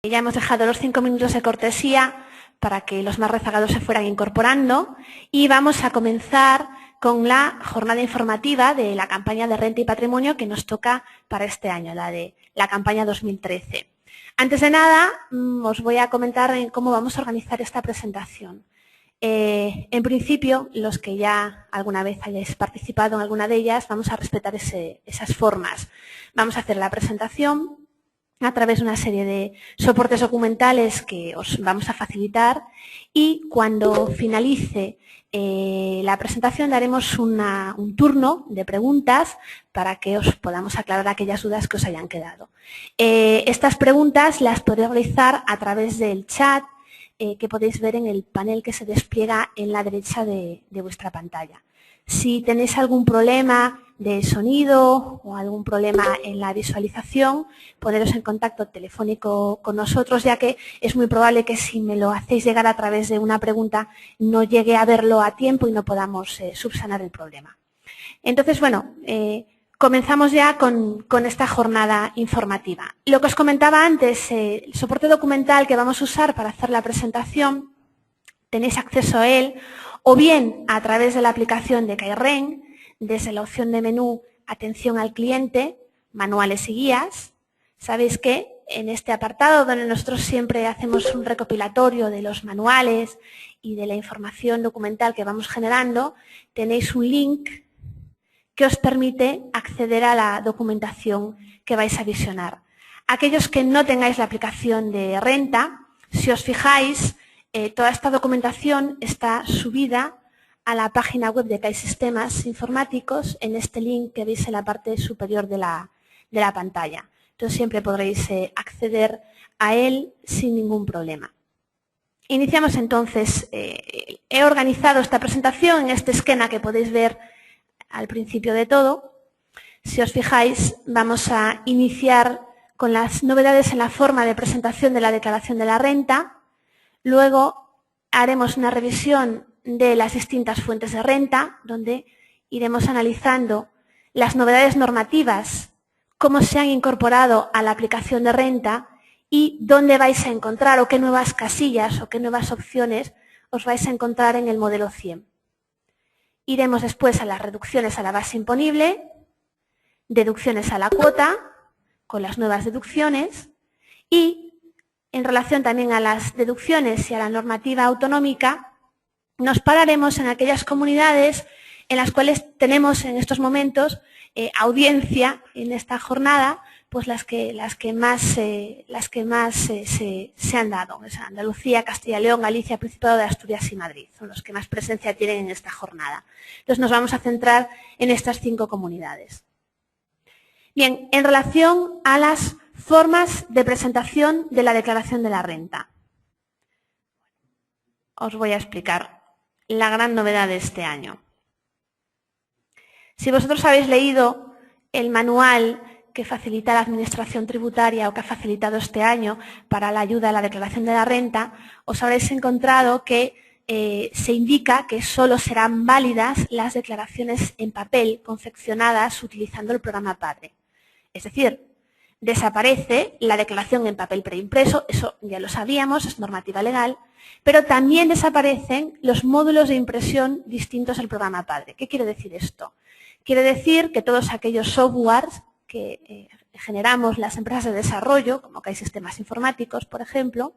Ya hemos dejado los 5 minutos de cortesía para que los más rezagados se fueran incorporando y vamos a comenzar con la jornada informativa de la campaña de renta y patrimonio que nos toca para este año, la de la campaña 2013. Antes de nada, os voy a comentar cómo vamos a organizar esta presentación. En principio, los que ya alguna vez hayáis participado en alguna de ellas, vamos a respetar esas formas. Vamos a hacer la presentación a través de una serie de soportes documentales que os vamos a facilitar y cuando finalice la presentación daremos un turno de preguntas para que os podamos aclarar aquellas dudas que os hayan quedado. Estas preguntas las podéis realizar a través del chat que podéis ver en el panel que se despliega en la derecha de vuestra pantalla. Si tenéis algún problema de sonido o algún problema en la visualización, poneros en contacto telefónico con nosotros, ya que es muy probable que si me lo hacéis llegar a través de una pregunta no llegue a verlo a tiempo y no podamos subsanar el problema. Entonces, bueno, comenzamos ya con esta jornada informativa. Lo que os comentaba antes, el soporte documental que vamos a usar para hacer la presentación, tenéis acceso a él o bien a través de la aplicación de Kaizen, desde la opción de menú Atención al cliente, manuales y guías. Sabéis que en este apartado, donde nosotros siempre hacemos un recopilatorio de los manuales y de la información documental que vamos generando, tenéis un link que os permite acceder a la documentación que vais a visionar. Aquellos que no tengáis la aplicación de renta, si os fijáis, toda esta documentación está subida a la página web de CAI Sistemas Informáticos en este link que veis en la parte superior de la pantalla. Entonces siempre podréis acceder a él sin ningún problema. Iniciamos entonces. He organizado esta presentación en este esquema que podéis ver al principio de todo. Si os fijáis, vamos a iniciar con las novedades en la forma de presentación de la declaración de la renta. Luego haremos una revisión de las distintas fuentes de renta, donde iremos analizando las novedades normativas, cómo se han incorporado a la aplicación de renta y dónde vais a encontrar o qué nuevas casillas o qué nuevas opciones os vais a encontrar en el modelo 100. Iremos después a las reducciones a la base imponible, deducciones a la cuota, con las nuevas deducciones y en relación también a las deducciones y a la normativa autonómica, nos pararemos en aquellas comunidades en las cuales tenemos en estos momentos audiencia en esta jornada, pues las que más se han dado. O sea, Andalucía, Castilla y León, Galicia, Principado de Asturias y Madrid. Son los que más presencia tienen en esta jornada. Entonces nos vamos a centrar en estas 5 comunidades. Bien, en relación a las formas de presentación de la declaración de la renta. Os voy a explicar la gran novedad de este año. Si vosotros habéis leído el manual que facilita la Administración Tributaria o que ha facilitado este año para la ayuda a la declaración de la renta, os habréis encontrado que se indica que solo serán válidas las declaraciones en papel confeccionadas utilizando el programa Padre. Es decir, desaparece la declaración en papel preimpreso, eso ya lo sabíamos, es normativa legal, pero también desaparecen los módulos de impresión distintos al programa Padre. ¿Qué quiere decir esto? Quiere decir que todos aquellos softwares que generamos las empresas de desarrollo, como CAI Sistemas Informáticos, por ejemplo,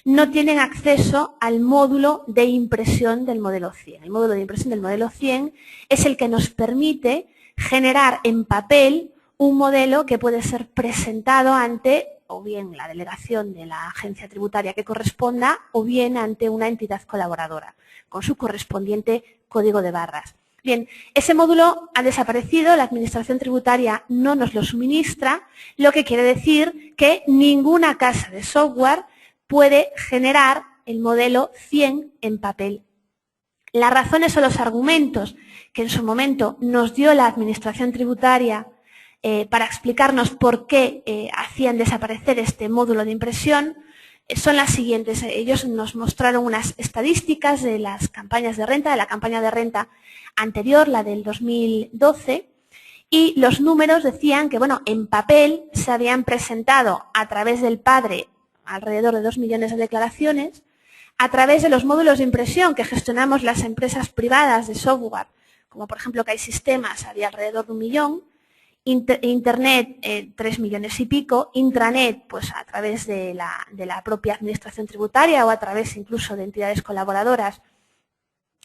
no tienen acceso al módulo de impresión del modelo 100. El módulo de impresión del modelo 100 es el que nos permite generar en papel un modelo que puede ser presentado ante o bien la delegación de la agencia tributaria que corresponda o bien ante una entidad colaboradora con su correspondiente código de barras. Bien, ese módulo ha desaparecido, la Administración Tributaria no nos lo suministra, lo que quiere decir que ninguna casa de software puede generar el modelo 100 en papel. Las razones o los argumentos que en su momento nos dio la Administración Tributaria para explicarnos por qué hacían desaparecer este módulo de impresión son las siguientes. Ellos nos mostraron unas estadísticas de las campañas de renta, de la campaña de renta anterior, la del 2012, y los números decían que, bueno, en papel se habían presentado a través del Padre alrededor de 2 millones de declaraciones, a través de los módulos de impresión que gestionamos las empresas privadas de software, como por ejemplo que hay sistemas, había alrededor de 1 millón, Internet 3 millones y pico, intranet pues a través de la propia administración tributaria o a través incluso de entidades colaboradoras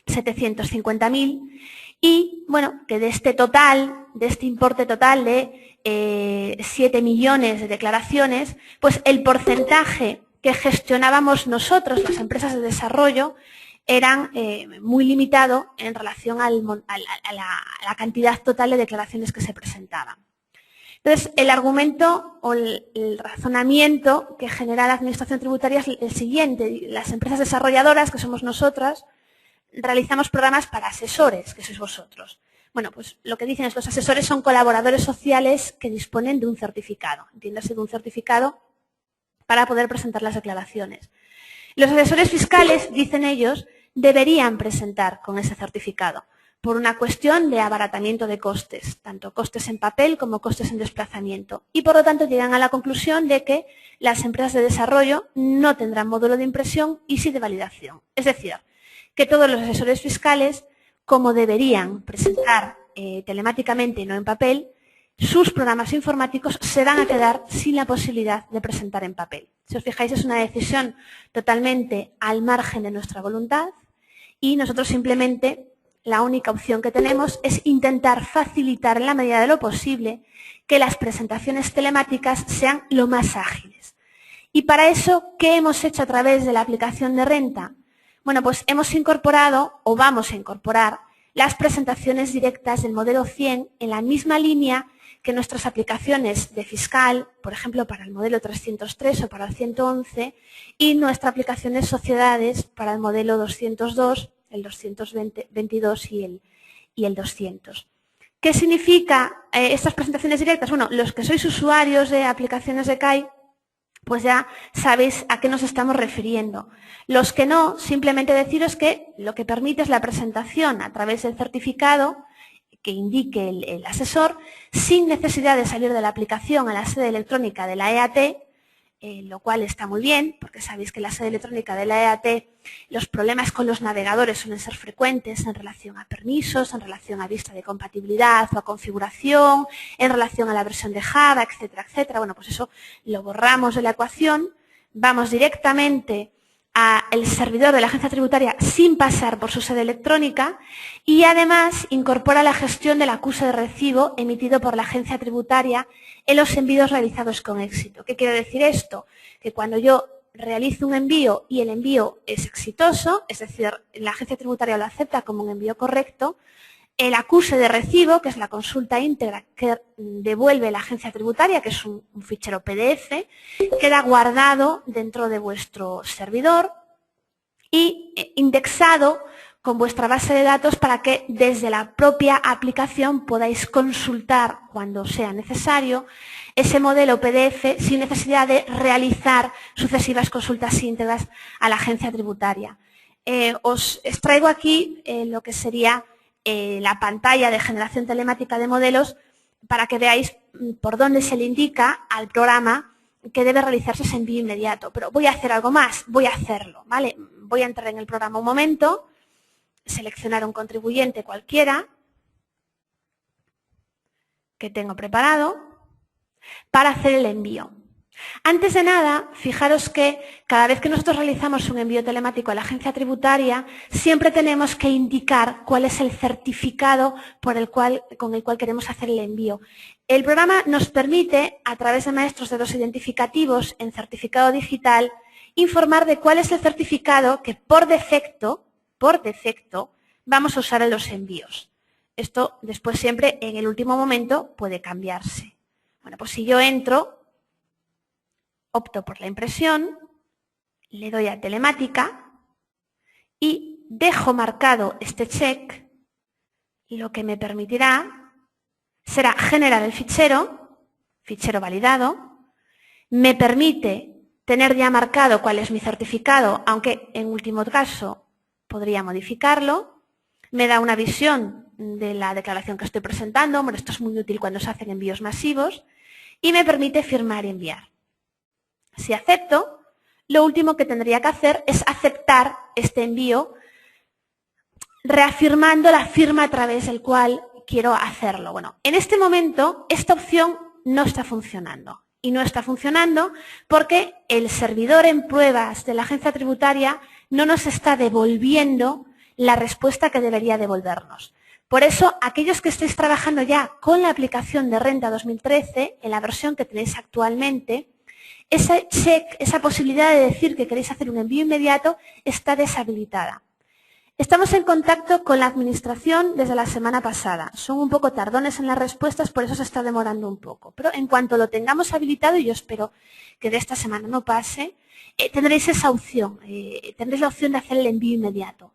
750.000 y bueno, que de este total, de este importe total de 7 millones de declaraciones, pues el porcentaje que gestionábamos nosotros, las empresas de desarrollo, eran muy limitado en relación a la cantidad total de declaraciones que se presentaban. Entonces, el argumento o el razonamiento que genera la Administración Tributaria es el siguiente. Las empresas desarrolladoras, que somos nosotras, realizamos programas para asesores, que sois vosotros. Bueno, pues lo que dicen es que los asesores son colaboradores sociales que disponen de un certificado, entiéndase de un certificado para poder presentar las declaraciones. Los asesores fiscales, dicen ellos, deberían presentar con ese certificado por una cuestión de abaratamiento de costes, tanto costes en papel como costes en desplazamiento. Y por lo tanto llegan a la conclusión de que las empresas de desarrollo no tendrán módulo de impresión y sí de validación. Es decir, que todos los asesores fiscales, como deberían presentar telemáticamente y no en papel, sus programas informáticos se van a quedar sin la posibilidad de presentar en papel. Si os fijáis, es una decisión totalmente al margen de nuestra voluntad y nosotros simplemente la única opción que tenemos es intentar facilitar en la medida de lo posible que las presentaciones telemáticas sean lo más ágiles. Y para eso, ¿qué hemos hecho a través de la aplicación de renta? Bueno, pues hemos incorporado o vamos a incorporar las presentaciones directas del modelo 100 en la misma línea que nuestras aplicaciones de fiscal, por ejemplo, para el modelo 303 o para el 111, y nuestra aplicación de sociedades para el modelo 202, el 222 y el 200. ¿Qué significa estas presentaciones directas? Bueno, los que sois usuarios de aplicaciones de CAI, pues ya sabéis a qué nos estamos refiriendo. Los que no, simplemente deciros que lo que permite es la presentación a través del certificado que indique el asesor, sin necesidad de salir de la aplicación a la sede electrónica de la EAT, lo cual está muy bien, porque sabéis que en la sede electrónica de la EAT los problemas con los navegadores suelen ser frecuentes en relación a permisos, en relación a vista de compatibilidad o a configuración, en relación a la versión de Java, etcétera, etcétera. Bueno, pues eso lo borramos de la ecuación, vamos directamente al servidor de la agencia tributaria sin pasar por su sede electrónica y además incorpora la gestión del acuse de recibo emitido por la agencia tributaria en los envíos realizados con éxito. ¿Qué quiere decir esto? Que cuando yo realizo un envío y el envío es exitoso, es decir, la agencia tributaria lo acepta como un envío correcto, el acuse de recibo, que es la consulta íntegra que devuelve la agencia tributaria, que es un fichero PDF, queda guardado dentro de vuestro servidor y indexado con vuestra base de datos para que desde la propia aplicación podáis consultar cuando sea necesario ese modelo PDF sin necesidad de realizar sucesivas consultas íntegras a la agencia tributaria. Os extraigo aquí lo que sería la pantalla de generación telemática de modelos para que veáis por dónde se le indica al programa que debe realizarse ese envío inmediato. Pero voy a hacer algo más, voy a hacerlo, ¿vale? Voy a entrar en el programa un momento, seleccionar un contribuyente cualquiera que tengo preparado para hacer el envío. Antes de nada, fijaros que cada vez que nosotros realizamos un envío telemático a la agencia tributaria, siempre tenemos que indicar cuál es el certificado con el cual queremos hacer el envío. El programa nos permite, a través de maestros de datos identificativos en certificado digital, informar de cuál es el certificado que por defecto, vamos a usar en los envíos. Esto después siempre, en el último momento, puede cambiarse. Bueno, pues si yo entro, opto por la impresión, le doy a telemática y dejo marcado este check, lo que me permitirá será generar el fichero validado, me permite tener ya marcado cuál es mi certificado, aunque en último caso podría modificarlo, me da una visión de la declaración que estoy presentando, bueno, esto es muy útil cuando se hacen envíos masivos, y me permite firmar y enviar. Si acepto, lo último que tendría que hacer es aceptar este envío, reafirmando la firma a través del cual quiero hacerlo. Bueno, en este momento esta opción no está funcionando. Y no está funcionando porque el servidor en pruebas de la agencia tributaria no nos está devolviendo la respuesta que debería devolvernos. Por eso, aquellos que estéis trabajando ya con la aplicación de Renta 2013, en la versión que tenéis actualmente, ese check, esa posibilidad de decir que queréis hacer un envío inmediato, está deshabilitada. Estamos en contacto con la Administración desde la semana pasada. Son un poco tardones en las respuestas, por eso se está demorando un poco. Pero en cuanto lo tengamos habilitado, y yo espero que de esta semana no pase, tendréis esa opción, tendréis la opción de hacer el envío inmediato.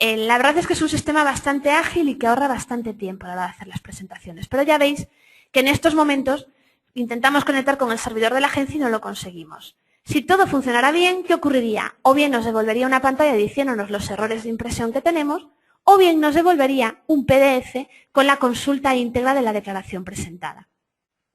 La verdad es que es un sistema bastante ágil y que ahorra bastante tiempo a la hora de hacer las presentaciones. Pero ya veis que en estos momentos intentamos conectar con el servidor de la agencia y no lo conseguimos. Si todo funcionara bien, ¿qué ocurriría? O bien nos devolvería una pantalla diciéndonos los errores de impresión que tenemos, o bien nos devolvería un PDF con la consulta íntegra de la declaración presentada.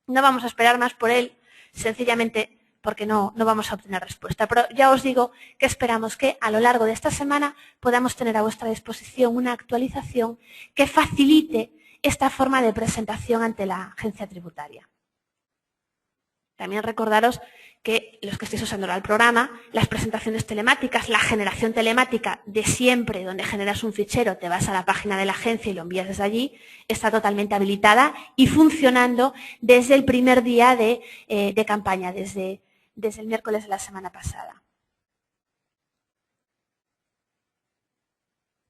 No vamos a esperar más por él, sencillamente porque no vamos a obtener respuesta. Pero ya os digo que esperamos que a lo largo de esta semana podamos tener a vuestra disposición una actualización que facilite esta forma de presentación ante la agencia tributaria. También recordaros que los que estéis usando el programa, las presentaciones telemáticas, la generación telemática de siempre, donde generas un fichero, te vas a la página de la agencia y lo envías desde allí, está totalmente habilitada y funcionando desde el primer día de campaña, desde el miércoles de la semana pasada.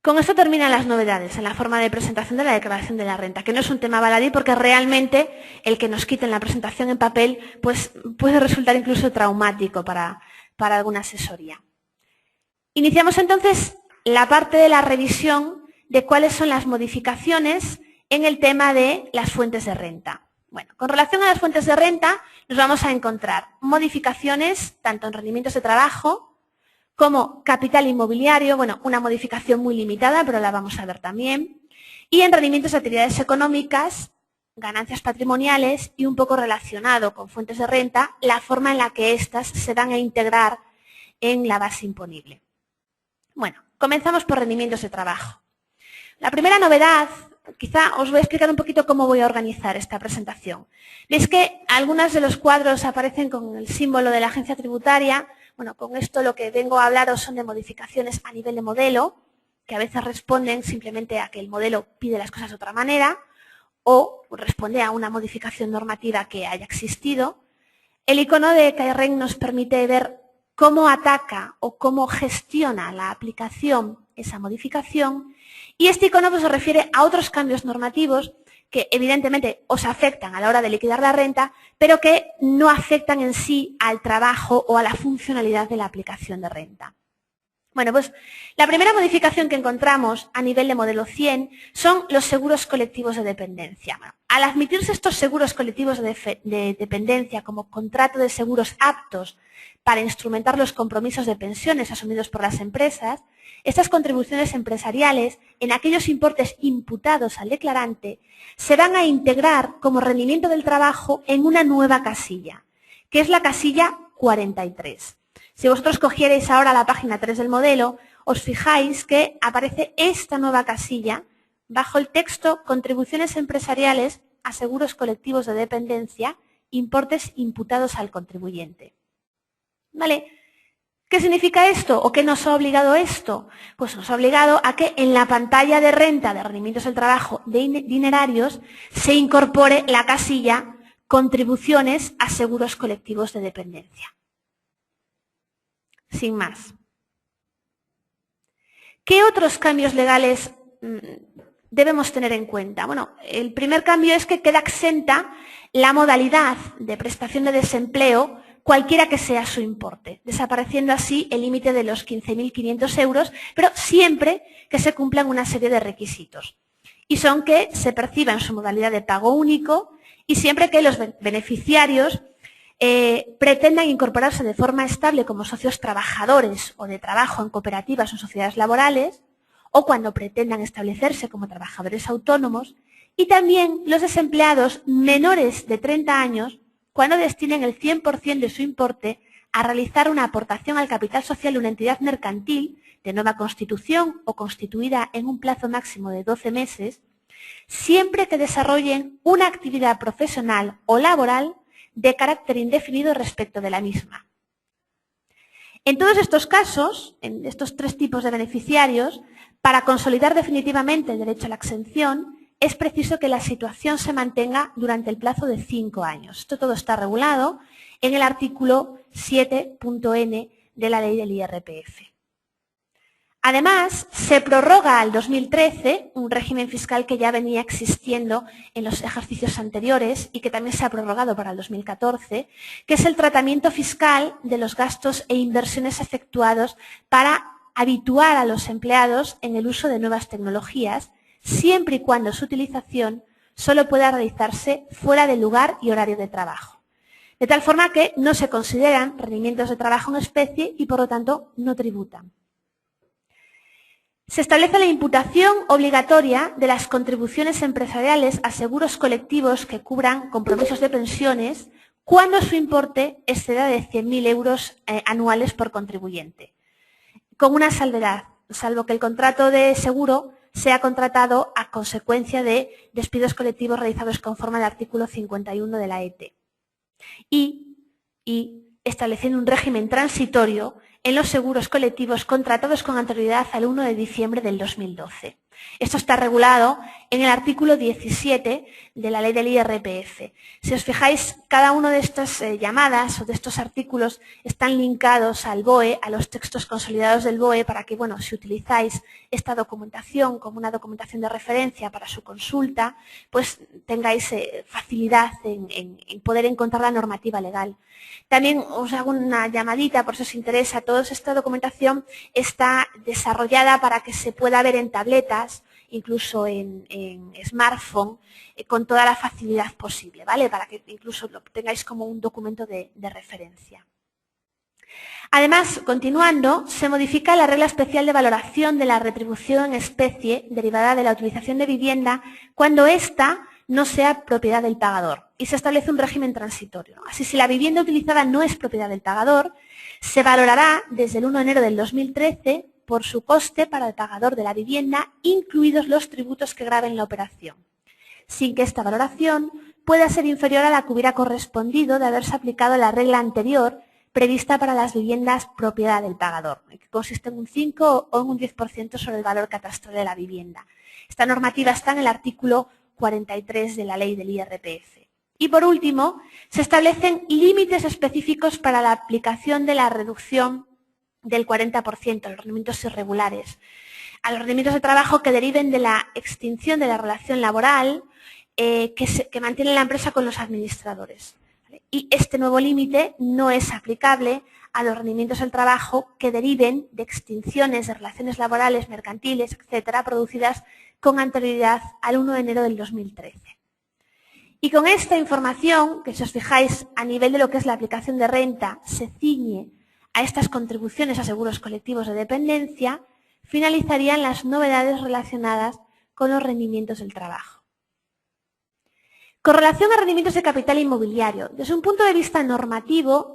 Con esto terminan las novedades en la forma de presentación de la declaración de la renta, que no es un tema baladí porque realmente el que nos quiten la presentación en papel pues, puede resultar incluso traumático para alguna asesoría. Iniciamos entonces la parte de la revisión de cuáles son las modificaciones en el tema de las fuentes de renta. Bueno, con relación a las fuentes de renta nos vamos a encontrar modificaciones tanto en rendimientos de trabajo como capital inmobiliario, bueno, una modificación muy limitada, pero la vamos a ver también, y en rendimientos de actividades económicas, ganancias patrimoniales y un poco relacionado con fuentes de renta, la forma en la que éstas se van a integrar en la base imponible. Bueno, comenzamos por rendimientos de trabajo. La primera novedad, quizá os voy a explicar un poquito cómo voy a organizar esta presentación. Veis que algunos de los cuadros aparecen con el símbolo de la agencia tributaria. Bueno, con esto lo que vengo a hablaros son de modificaciones a nivel de modelo, que a veces responden simplemente a que el modelo pide las cosas de otra manera o responde a una modificación normativa que haya existido. El icono de KREN nos permite ver cómo ataca o cómo gestiona la aplicación esa modificación y este icono pues, se refiere a otros cambios normativos que evidentemente os afectan a la hora de liquidar la renta, pero que no afectan en sí al trabajo o a la funcionalidad de la aplicación de renta. Bueno, pues la primera modificación que encontramos a nivel de modelo 100 son los seguros colectivos de dependencia. Bueno, al admitirse estos seguros colectivos de dependencia como contrato de seguros aptos para instrumentar los compromisos de pensiones asumidos por las empresas, estas contribuciones empresariales, en aquellos importes imputados al declarante, se van a integrar como rendimiento del trabajo en una nueva casilla, que es la casilla 43. Si vosotros cogierais ahora la página 3 del modelo, os fijáis que aparece esta nueva casilla bajo el texto Contribuciones empresariales a seguros colectivos de dependencia, importes imputados al contribuyente. ¿Vale? ¿Qué significa esto o qué nos ha obligado esto? Pues nos ha obligado a que en la pantalla de renta de rendimientos del trabajo de dinerarios se incorpore la casilla Contribuciones a seguros colectivos de dependencia. Sin más. ¿Qué otros cambios legales debemos tener en cuenta? Bueno, el primer cambio es que queda exenta la modalidad de prestación de desempleo cualquiera que sea su importe, desapareciendo así el límite de los 15.500 euros, pero siempre que se cumplan una serie de requisitos. Y son que se perciba en su modalidad de pago único y siempre que los beneficiarios pretendan incorporarse de forma estable como socios trabajadores o de trabajo en cooperativas o sociedades laborales, o cuando pretendan establecerse como trabajadores autónomos, y también los desempleados menores de 30 años cuando destinen el 100% de su importe a realizar una aportación al capital social de una entidad mercantil de nueva constitución o constituida en un plazo máximo de 12 meses, siempre que desarrollen una actividad profesional o laboral de carácter indefinido respecto de la misma. En todos estos casos, en estos tres tipos de beneficiarios, para consolidar definitivamente el derecho a la exención, es preciso que la situación se mantenga durante el plazo de 5 años. Esto todo está regulado en el artículo 7.n de la ley del IRPF. Además, se prorroga al 2013 un régimen fiscal que ya venía existiendo en los ejercicios anteriores y que también se ha prorrogado para el 2014, que es el tratamiento fiscal de los gastos e inversiones efectuados para habituar a los empleados en el uso de nuevas tecnologías, siempre y cuando su utilización solo pueda realizarse fuera del lugar y horario de trabajo. De tal forma que no se consideran rendimientos de trabajo en especie y, por lo tanto, no tributan. Se establece la imputación obligatoria de las contribuciones empresariales a seguros colectivos que cubran compromisos de pensiones cuando su importe exceda de 100.000 euros anuales por contribuyente, con una salvedad, salvo que el contrato de seguro sea contratado a consecuencia de despidos colectivos realizados conforme al artículo 51 de la ET. Y estableciendo un régimen transitorio en los seguros colectivos contratados con anterioridad al 1 de diciembre del 2012. Esto está regulado en el artículo 17 de la ley del IRPF. Si os fijáis, cada una de estas llamadas o de estos artículos están linkados al BOE, a los textos consolidados del BOE, para que, bueno, si utilizáis esta documentación como una documentación de referencia para su consulta, pues tengáis facilidad en poder encontrar la normativa legal. También os hago una llamadita, por si os interesa, toda esta documentación está desarrollada para que se pueda ver en tabletas, incluso en smartphone, con toda la facilidad posible, ¿vale? Para que incluso lo tengáis como un documento de referencia. Además, continuando, se modifica la regla especial de valoración de la retribución en especie derivada de la utilización de vivienda cuando ésta no sea propiedad del pagador y se establece un régimen transitorio. Así, si la vivienda utilizada no es propiedad del pagador, se valorará desde el 1 de enero del 2013 por su coste para el pagador de la vivienda, incluidos los tributos que graven la operación, sin que esta valoración pueda ser inferior a la que hubiera correspondido de haberse aplicado la regla anterior prevista para las viviendas propiedad del pagador, que consiste en un 5 o en un 10% sobre el valor catastral de la vivienda. Esta normativa está en el artículo 43 de la ley del IRPF. Y por último, se establecen límites específicos para la aplicación de la reducción del 40% a los rendimientos irregulares, a los rendimientos de trabajo que deriven de la extinción de la relación laboral que mantiene la empresa con los administradores. Y este nuevo límite no es aplicable a los rendimientos del trabajo que deriven de extinciones de relaciones laborales, mercantiles, etcétera, producidas con anterioridad al 1 de enero del 2013. Y con esta información, que si os fijáis a nivel de lo que es la aplicación de renta, se ciñe a estas contribuciones a seguros colectivos de dependencia, finalizarían las novedades relacionadas con los rendimientos del trabajo. Con relación a rendimientos de capital inmobiliario, desde un punto de vista normativo,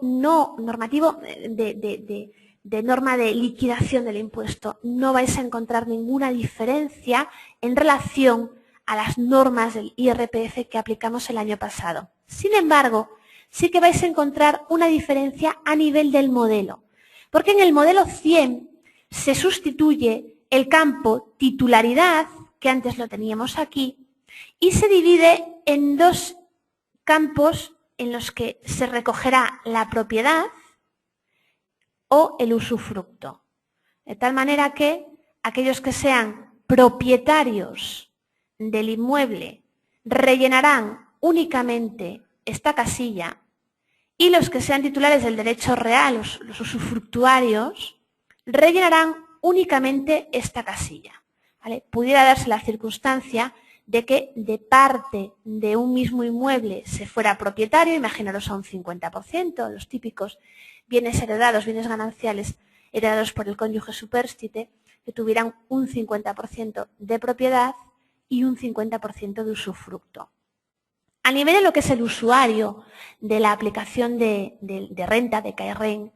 de norma de liquidación del impuesto, no vais a encontrar ninguna diferencia en relación a las normas del IRPF que aplicamos el año pasado. Sin embargo, sí que vais a encontrar una diferencia a nivel del modelo, porque en el modelo 100 se sustituye el campo titularidad, que antes lo teníamos aquí, y se divide en dos campos en los que se recogerá la propiedad o el usufructo. De tal manera que aquellos que sean propietarios del inmueble rellenarán únicamente esta casilla y los que sean titulares del derecho real, los usufructuarios, rellenarán únicamente esta casilla, ¿vale? Pudiera darse la circunstancia de que de parte de un mismo inmueble se fuera propietario, imaginaros a un 50%, los típicos bienes heredados, bienes gananciales heredados por el cónyuge supérstite, que tuvieran un 50% de propiedad y un 50% de usufructo. A nivel de lo que es el usuario de la aplicación de renta, de CaixaRent,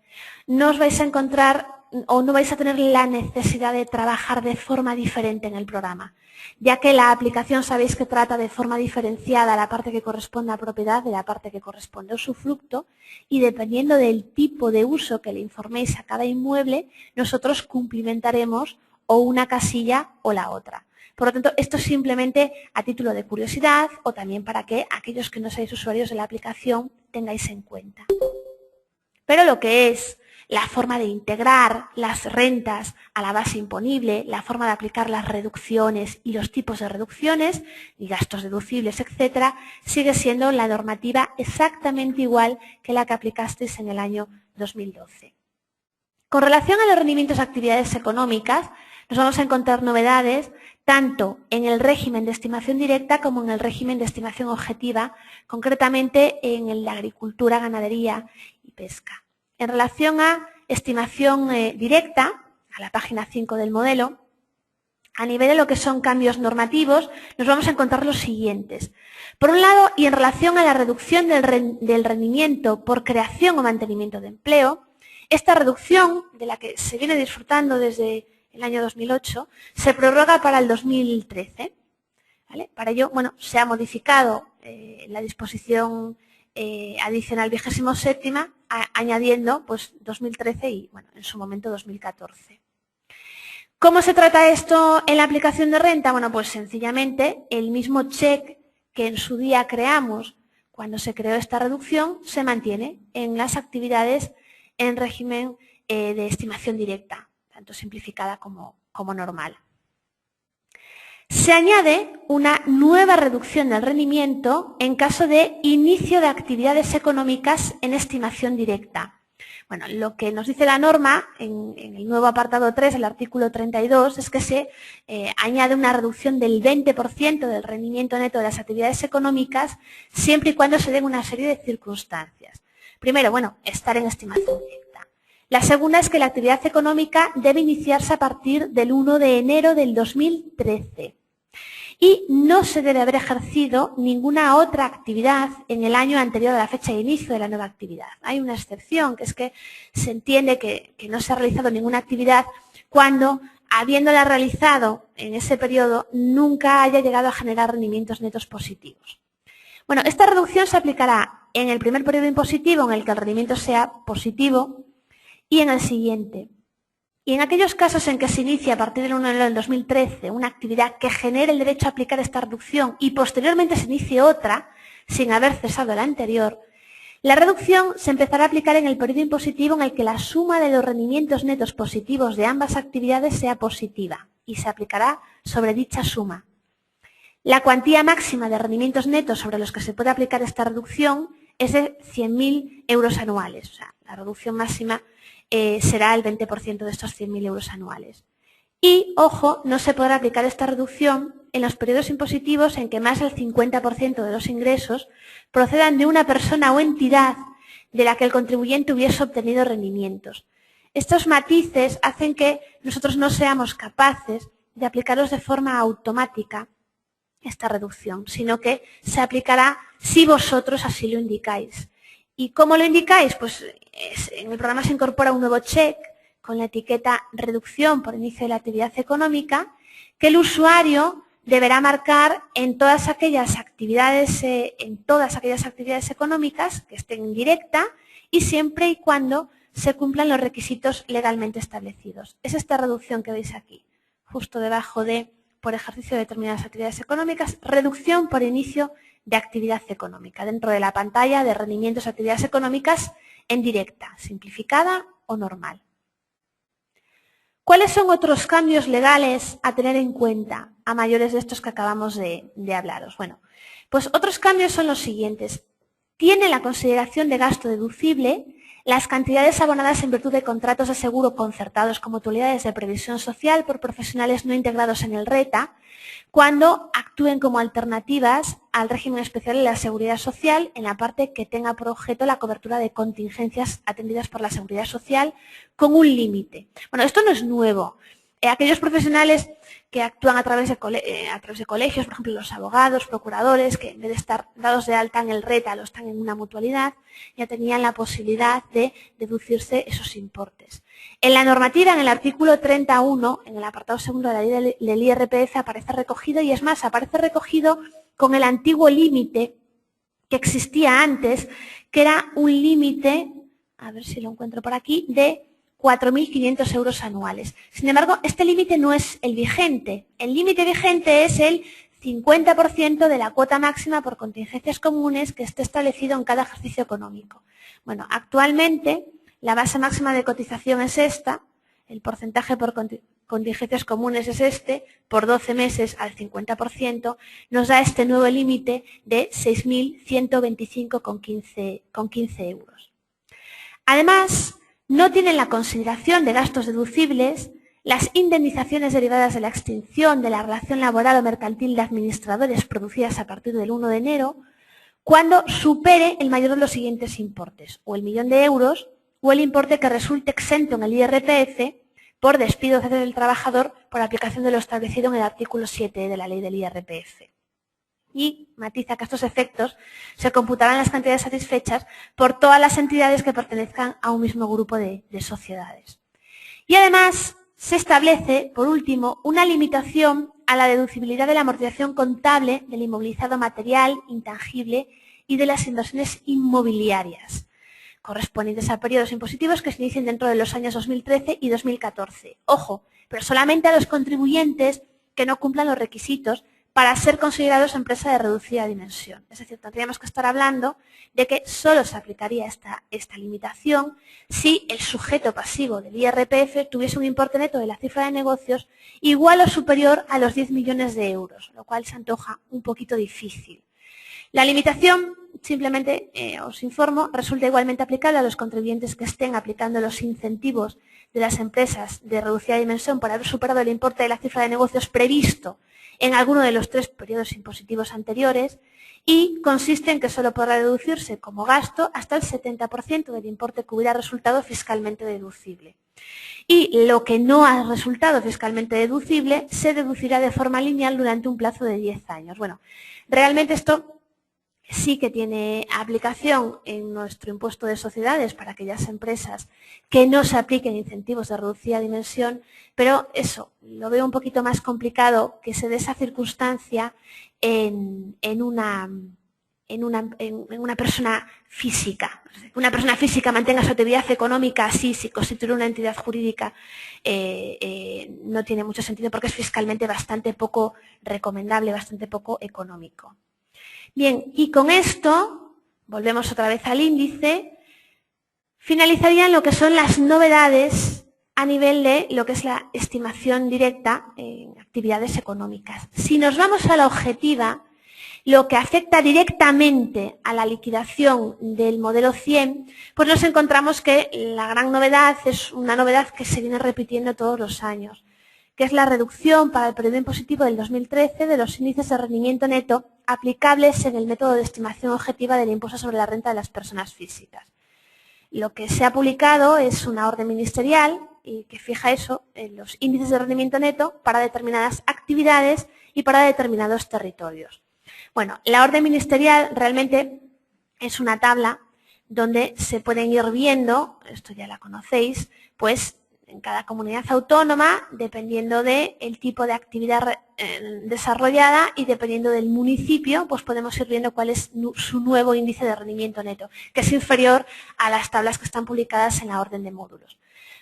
no os vais a encontrar o no vais a tener la necesidad de trabajar de forma diferente en el programa, ya que la aplicación sabéis que trata de forma diferenciada la parte que corresponde a propiedad de la parte que corresponde a usufructo, y dependiendo del tipo de uso que le informéis a cada inmueble, nosotros cumplimentaremos o una casilla o la otra. Por lo tanto, esto es simplemente a título de curiosidad o también para que aquellos que no seáis usuarios de la aplicación tengáis en cuenta. Pero lo que es la forma de integrar las rentas a la base imponible, la forma de aplicar las reducciones y los tipos de reducciones y gastos deducibles, etcétera, sigue siendo la normativa exactamente igual que la que aplicasteis en el año 2012. Con relación a los rendimientos de actividades económicas, nos vamos a encontrar novedades tanto en el régimen de estimación directa como en el régimen de estimación objetiva, concretamente en la agricultura, ganadería y pesca. En relación a estimación directa, a la página 5 del modelo, a nivel de lo que son cambios normativos, nos vamos a encontrar los siguientes. Por un lado, y en relación a la reducción del rendimiento por creación o mantenimiento de empleo, esta reducción, de la que se viene disfrutando desde el año 2008, se prorroga para el 2013. ¿Vale? Para ello, bueno, se ha modificado la disposición adicional 27ª, añadiendo pues 2013 y, bueno, en su momento 2014. ¿Cómo se trata esto en la aplicación de renta? Bueno, pues sencillamente el mismo check que en su día creamos cuando se creó esta reducción se mantiene en las actividades en régimen de estimación directa, tanto simplificada como normal. Se añade una nueva reducción del rendimiento en caso de inicio de actividades económicas en estimación directa. Bueno, lo que nos dice la norma en el nuevo apartado 3, el artículo 32, es que se añade una reducción del 20% del rendimiento neto de las actividades económicas siempre y cuando se den una serie de circunstancias. Primero, bueno, estar en estimación directa. La segunda es que la actividad económica debe iniciarse a partir del 1 de enero del 2013 y no se debe haber ejercido ninguna otra actividad en el año anterior a la fecha de inicio de la nueva actividad. Hay una excepción, que es que se entiende que no se ha realizado ninguna actividad cuando, habiéndola realizado en ese periodo, nunca haya llegado a generar rendimientos netos positivos. Bueno, esta reducción se aplicará en el primer periodo impositivo en el que el rendimiento sea positivo y en el siguiente. Y en aquellos casos en que se inicia a partir del 1 de enero del 2013 una actividad que genere el derecho a aplicar esta reducción y posteriormente se inicie otra sin haber cesado la anterior, la reducción se empezará a aplicar en el periodo impositivo en el que la suma de los rendimientos netos positivos de ambas actividades sea positiva y se aplicará sobre dicha suma. La cuantía máxima de rendimientos netos sobre los que se puede aplicar esta reducción es de 100.000 euros anuales. O sea, la reducción máxima será el 20% de estos 100.000 euros anuales. Y, ojo, no se podrá aplicar esta reducción en los periodos impositivos en que más del 50% de los ingresos procedan de una persona o entidad de la que el contribuyente hubiese obtenido rendimientos. Estos matices hacen que nosotros no seamos capaces de aplicaros de forma automática esta reducción, sino que se aplicará si vosotros así lo indicáis. ¿Y cómo lo indicáis? Pues en el programa se incorpora un nuevo check con la etiqueta reducción por inicio de la actividad económica que el usuario deberá marcar en todas aquellas actividades económicas que estén en directa y siempre y cuando se cumplan los requisitos legalmente establecidos. Es esta reducción que veis aquí, justo debajo de por ejercicio de determinadas actividades económicas, reducción por inicio de actividad económica, dentro de la pantalla de rendimientos de actividades económicas en directa, simplificada o normal. ¿Cuáles son otros cambios legales a tener en cuenta, a mayores de estos que acabamos de hablaros? Bueno, pues otros cambios son los siguientes. Tiene la consideración de gasto deducible las cantidades abonadas en virtud de contratos de seguro concertados con mutualidades de previsión social por profesionales no integrados en el RETA, cuando actúen como alternativas al régimen especial de la Seguridad Social en la parte que tenga por objeto la cobertura de contingencias atendidas por la Seguridad Social con un límite. Bueno, esto no es nuevo. Aquellos profesionales que actúan a través de colegios, por ejemplo, los abogados, procuradores, que en vez de estar dados de alta en el RETA, o están en una mutualidad, ya tenían la posibilidad de deducirse esos importes. En la normativa, en el artículo 31, en el apartado segundo de la ley del IRPF, aparece recogido, y es más, aparece recogido con el antiguo límite que existía antes, que era un límite, a ver si lo encuentro por aquí, de 4.500 euros anuales. Sin embargo, este límite no es el vigente. El límite vigente es el 50% de la cuota máxima por contingencias comunes que esté establecido en cada ejercicio económico. Bueno, actualmente la base máxima de cotización es esta, el porcentaje por contingencias comunes es este, por 12 meses al 50%, nos da este nuevo límite de 6.125,15 euros. Además, no tienen la consideración de gastos deducibles las indemnizaciones derivadas de la extinción de la relación laboral o mercantil de administradores producidas a partir del 1 de enero, cuando supere el mayor de los siguientes importes, o el 1.000.000 de euros, o el importe que resulte exento en el IRPF por despido del trabajador por aplicación de lo establecido en el artículo 7 de la ley del IRPF. Y matiza que estos efectos se computarán las cantidades satisfechas por todas las entidades que pertenezcan a un mismo grupo de sociedades. Y además se establece, por último, una limitación a la deducibilidad de la amortización contable del inmovilizado material, intangible y de las inversiones inmobiliarias, correspondientes a periodos impositivos que se inicien dentro de los años 2013 y 2014. Ojo, pero solamente a los contribuyentes que no cumplan los requisitos para ser considerados empresa de reducida dimensión. Es decir, tendríamos que estar hablando de que solo se aplicaría esta limitación si el sujeto pasivo del IRPF tuviese un importe neto de la cifra de negocios igual o superior a los 10 millones de euros, lo cual se antoja un poquito difícil. La limitación, simplemente os informo, resulta igualmente aplicable a los contribuyentes que estén aplicando los incentivos de las empresas de reducida dimensión por haber superado el importe de la cifra de negocios previsto en alguno de los 3 periodos impositivos anteriores, y consiste en que solo podrá deducirse como gasto hasta el 70% del importe que hubiera resultado fiscalmente deducible. Y lo que no ha resultado fiscalmente deducible se deducirá de forma lineal durante un plazo de 10 años. Bueno, realmente esto sí que tiene aplicación en nuestro impuesto de sociedades para aquellas empresas que no se apliquen incentivos de reducida dimensión, pero eso lo veo un poquito más complicado que se dé esa circunstancia en una persona física. Que una persona física mantenga su actividad económica así, si constituye una entidad jurídica, no tiene mucho sentido porque es fiscalmente bastante poco recomendable, bastante poco económico. Bien, y con esto, volvemos otra vez al índice, finalizarían lo que son las novedades a nivel de lo que es la estimación directa en actividades económicas. Si nos vamos a la objetiva, lo que afecta directamente a la liquidación del modelo 100, pues nos encontramos que la gran novedad es una novedad que se viene repitiendo todos los años, que es la reducción para el periodo impositivo del 2013 de los índices de rendimiento neto aplicables en el método de estimación objetiva del impuesto sobre la renta de las personas físicas. Lo que se ha publicado es una orden ministerial y que fija eso, los índices de rendimiento neto para determinadas actividades y para determinados territorios. Bueno, la orden ministerial realmente es una tabla donde se pueden ir viendo, esto ya la conocéis, pues en cada comunidad autónoma, dependiendo del tipo de actividad desarrollada y dependiendo del municipio, pues podemos ir viendo cuál es su nuevo índice de rendimiento neto, que es inferior a las tablas que están publicadas en la orden de módulos.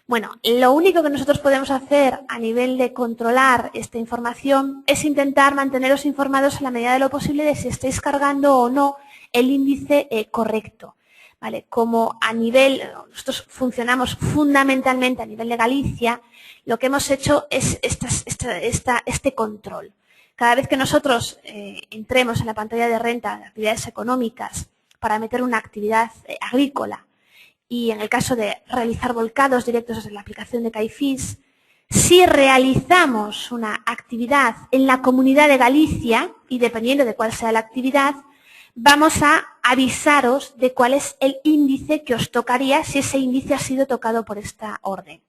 Bueno, lo único que nosotros podemos hacer a nivel de controlar esta información es intentar manteneros informados en la medida de lo posible de si estáis cargando o no el índice correcto. ¿Vale? Como a nivel, nosotros funcionamos fundamentalmente a nivel de Galicia, lo que hemos hecho es este control. Cada vez que nosotros entremos en la pantalla de renta de actividades económicas para meter una actividad agrícola y en el caso de realizar volcados directos desde la aplicación de CAIFIS, si realizamos una actividad en la Comunidad de Galicia y dependiendo de cuál sea la actividad, vamos a avisaros de cuál es el índice que os tocaría si ese índice ha sido tocado por esta orden.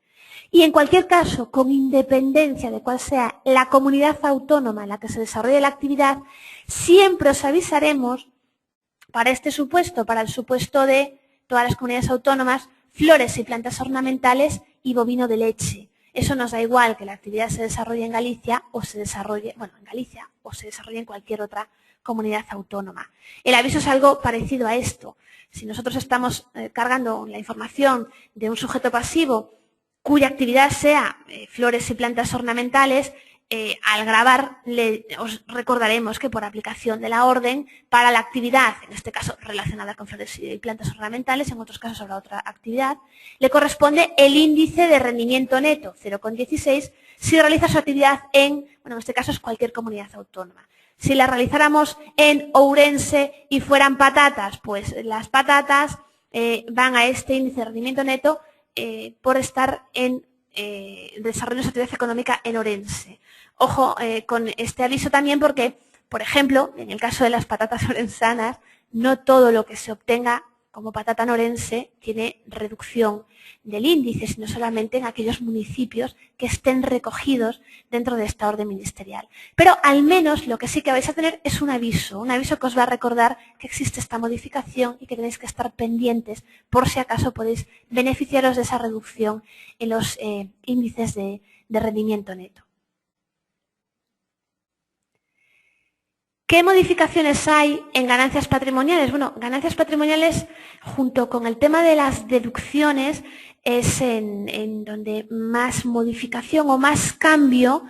Y en cualquier caso, con independencia de cuál sea la comunidad autónoma en la que se desarrolle la actividad, siempre os avisaremos para este supuesto, para el supuesto de todas las comunidades autónomas, flores y plantas ornamentales y bovino de leche. Eso nos da igual que la actividad se desarrolle en Galicia o se desarrolle, en Galicia o se desarrolle en cualquier otra comunidad autónoma. El aviso es algo parecido a esto. Si nosotros estamos cargando la información de un sujeto pasivo cuya actividad sea flores y plantas ornamentales, al grabar os recordaremos que por aplicación de la orden, para la actividad, en este caso relacionada con flores y plantas ornamentales, en otros casos habrá otra actividad, le corresponde el índice de rendimiento neto, 0,16, si realiza su actividad en este caso es cualquier comunidad autónoma. Si la realizáramos en Ourense y fueran patatas, pues las patatas van a este índice de rendimiento neto por estar en desarrollo de su actividad económica en Ourense. Ojo con este aviso también porque, por ejemplo, en el caso de las patatas orensanas, no todo lo que se obtenga como patata en Ourense tiene reducción del índice, sino solamente en aquellos municipios que estén recogidos dentro de esta orden ministerial. Pero al menos lo que sí que vais a tener es un aviso que os va a recordar que existe esta modificación y que tenéis que estar pendientes por si acaso podéis beneficiaros de esa reducción en los índices de rendimiento neto. ¿Qué modificaciones hay en ganancias patrimoniales? Bueno, ganancias patrimoniales, junto con el tema de las deducciones, es en donde más modificación o más cambio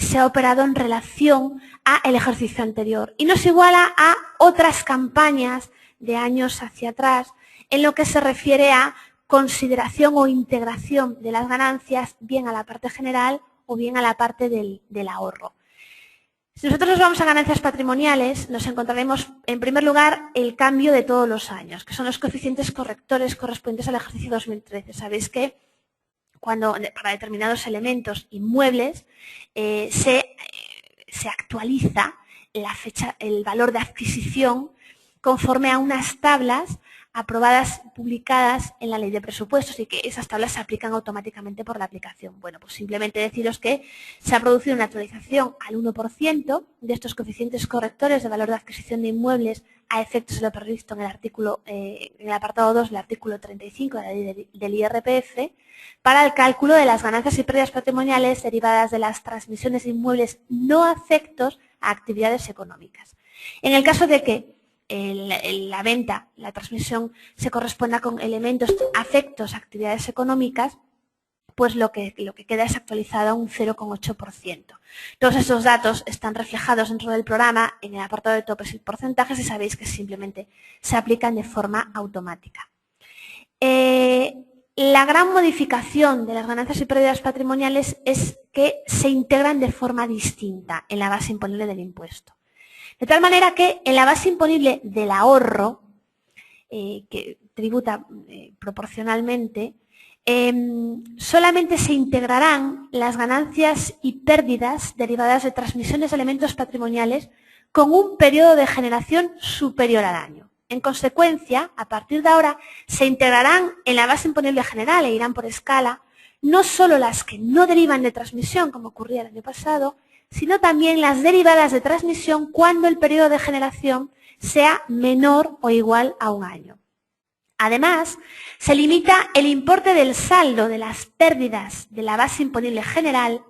se ha operado en relación al ejercicio anterior. Y nos iguala a otras campañas de años hacia atrás, en lo que se refiere a consideración o integración de las ganancias, bien a la parte general o bien a la parte del ahorro. Si nosotros nos vamos a ganancias patrimoniales, nos encontraremos, en primer lugar, el cambio de todos los años, que son los coeficientes correctores correspondientes al ejercicio 2013. Sabéis que para determinados elementos inmuebles se actualiza el valor de adquisición conforme a unas tablas aprobadas, publicadas en la Ley de Presupuestos y que esas tablas se aplican automáticamente por la aplicación. Bueno, pues simplemente deciros que se ha producido una actualización al 1% de estos coeficientes correctores de valor de adquisición de inmuebles a efectos de lo previsto en el apartado 2 del artículo 35 de la Ley del IRPF para el cálculo de las ganancias y pérdidas patrimoniales derivadas de las transmisiones de inmuebles no afectos a actividades económicas. En el caso de que la venta, la transmisión se corresponda con elementos afectos a actividades económicas, pues lo que queda es actualizado a un 0,8%. Todos esos datos están reflejados dentro del programa en el apartado de topes y porcentajes y sabéis que simplemente se aplican de forma automática. La gran modificación de las ganancias y pérdidas patrimoniales es que se integran de forma distinta en la base imponible del impuesto. De tal manera que en la base imponible del ahorro, que tributa proporcionalmente, solamente se integrarán las ganancias y pérdidas derivadas de transmisiones de elementos patrimoniales con un periodo de generación superior al año. En consecuencia, a partir de ahora, se integrarán en la base imponible general e irán por escala no solo las que no derivan de transmisión, como ocurría el año pasado, sino también las derivadas de transmisión cuando el periodo de generación sea menor o igual a un año. Además, se limita el importe del saldo de las pérdidas de la base imponible general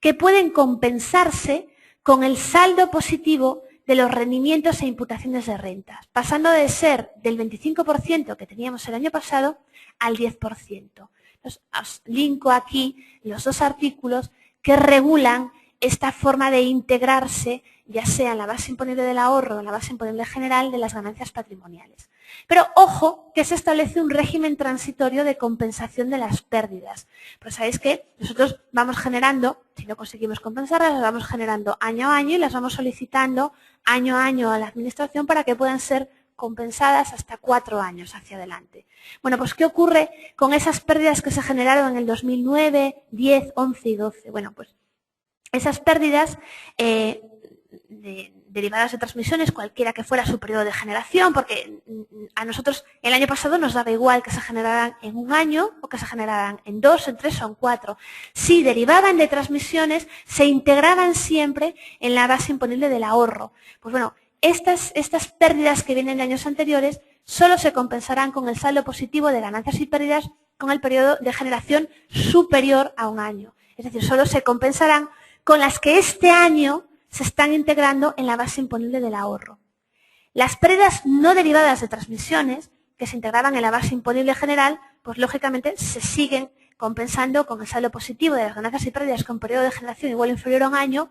que pueden compensarse con el saldo positivo de los rendimientos e imputaciones de rentas, pasando de ser del 25% que teníamos el año pasado al 10%. Entonces, os linko aquí los dos artículos que regulan esta forma de integrarse, ya sea en la base imponible del ahorro o en la base imponible general de las ganancias patrimoniales. Pero ojo que se establece un régimen transitorio de compensación de las pérdidas. Pues sabéis que nosotros vamos generando, si no conseguimos compensarlas, las vamos generando año a año y las vamos solicitando año a año a la Administración para que puedan ser compensadas hasta 4 años hacia adelante. Bueno, pues ¿qué ocurre con esas pérdidas que se generaron en el 2009, 10, 11 y 12? Bueno, pues esas pérdidas derivadas de transmisiones, cualquiera que fuera su periodo de generación, porque a nosotros el año pasado nos daba igual que se generaran en un año o que se generaran en 2, en 3 o en 4. Si derivaban de transmisiones, se integraban siempre en la base imponible del ahorro. Pues bueno, estas pérdidas que vienen de años anteriores solo se compensarán con el saldo positivo de ganancias y pérdidas con el periodo de generación superior a un año. Es decir, solo se compensarán con las que este año se están integrando en la base imponible del ahorro. Las pérdidas no derivadas de transmisiones, que se integraban en la base imponible general, pues lógicamente se siguen compensando con el saldo positivo de las ganancias y pérdidas con periodo de generación igual o inferior a un año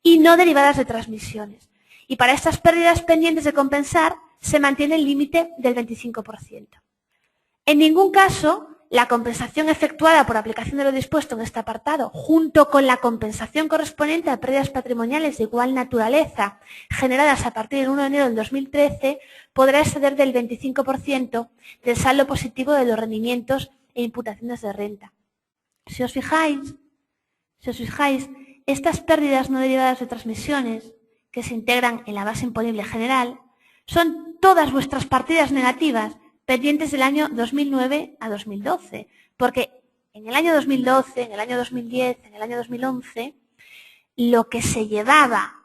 y no derivadas de transmisiones. Y para estas pérdidas pendientes de compensar se mantiene el límite del 25%. En ningún caso, la compensación efectuada por aplicación de lo dispuesto en este apartado, junto con la compensación correspondiente a pérdidas patrimoniales de igual naturaleza generadas a partir del 1 de enero del 2013, podrá exceder del 25% del saldo positivo de los rendimientos e imputaciones de renta. Si os fijáis, estas pérdidas no derivadas de transmisiones que se integran en la base imponible general son todas vuestras partidas negativas pendientes del año 2009 a 2012, porque en el año 2012, en el año 2010, en el año 2011, lo que se llevaba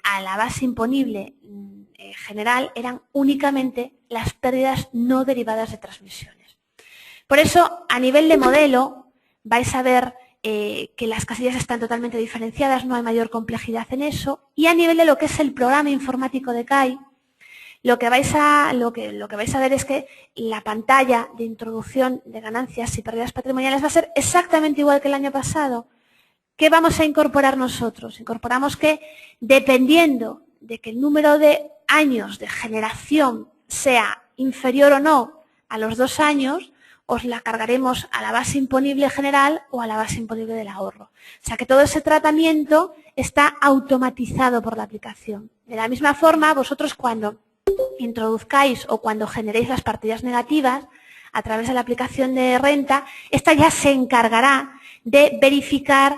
a la base imponible general eran únicamente las pérdidas no derivadas de transmisiones. Por eso, a nivel de modelo, vais a ver que las casillas están totalmente diferenciadas, no hay mayor complejidad en eso, y a nivel de lo que es el programa informático de CAI, lo que vais a ver es que la pantalla de introducción de ganancias y pérdidas patrimoniales va a ser exactamente igual que el año pasado. ¿Qué vamos a incorporar nosotros? Incorporamos que, dependiendo de que el número de años de generación sea inferior o no a los 2 años, os la cargaremos a la base imponible general o a la base imponible del ahorro. O sea que todo ese tratamiento está automatizado por la aplicación. De la misma forma, vosotros cuando introduzcáis o cuando generéis las partidas negativas a través de la aplicación de renta, esta ya se encargará de verificar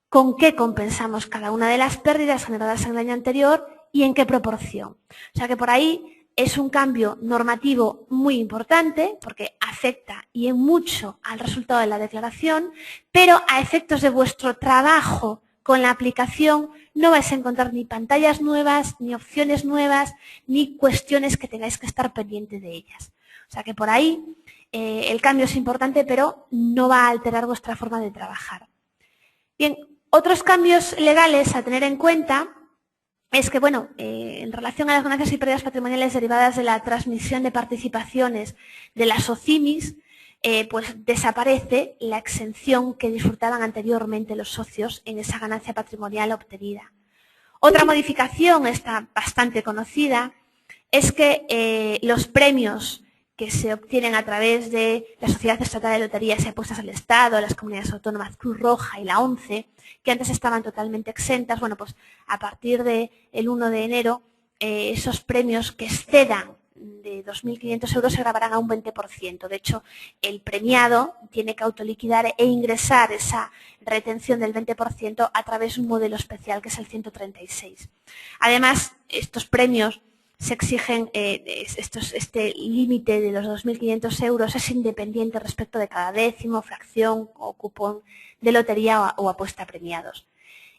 con qué compensamos cada una de las pérdidas generadas en el año anterior y en qué proporción. O sea que por ahí es un cambio normativo muy importante porque afecta y en mucho al resultado de la declaración, pero a efectos de vuestro trabajo con la aplicación no vais a encontrar ni pantallas nuevas, ni opciones nuevas, ni cuestiones que tengáis que estar pendientes de ellas. O sea que por ahí el cambio es importante, pero no va a alterar vuestra forma de trabajar. Bien, otros cambios legales a tener en cuenta es que, bueno, en relación a las ganancias y pérdidas patrimoniales derivadas de la transmisión de participaciones de las OCIMIs, pues desaparece la exención que disfrutaban anteriormente los socios en esa ganancia patrimonial obtenida. Otra modificación, está bastante conocida, es que los premios que se obtienen a través de la Sociedad Estatal de Loterías y Apuestas del Estado, las comunidades autónomas Cruz Roja y la ONCE, que antes estaban totalmente exentas, bueno, pues a partir del 1 de enero esos premios que excedan de 2.500 euros se grabarán a un 20%. De hecho, el premiado tiene que autoliquidar e ingresar esa retención del 20% a través de un modelo especial que es el 136. Además, estos premios se exigen, este límite de los 2.500 euros es independiente respecto de cada décimo, fracción o cupón de lotería o apuesta premiados.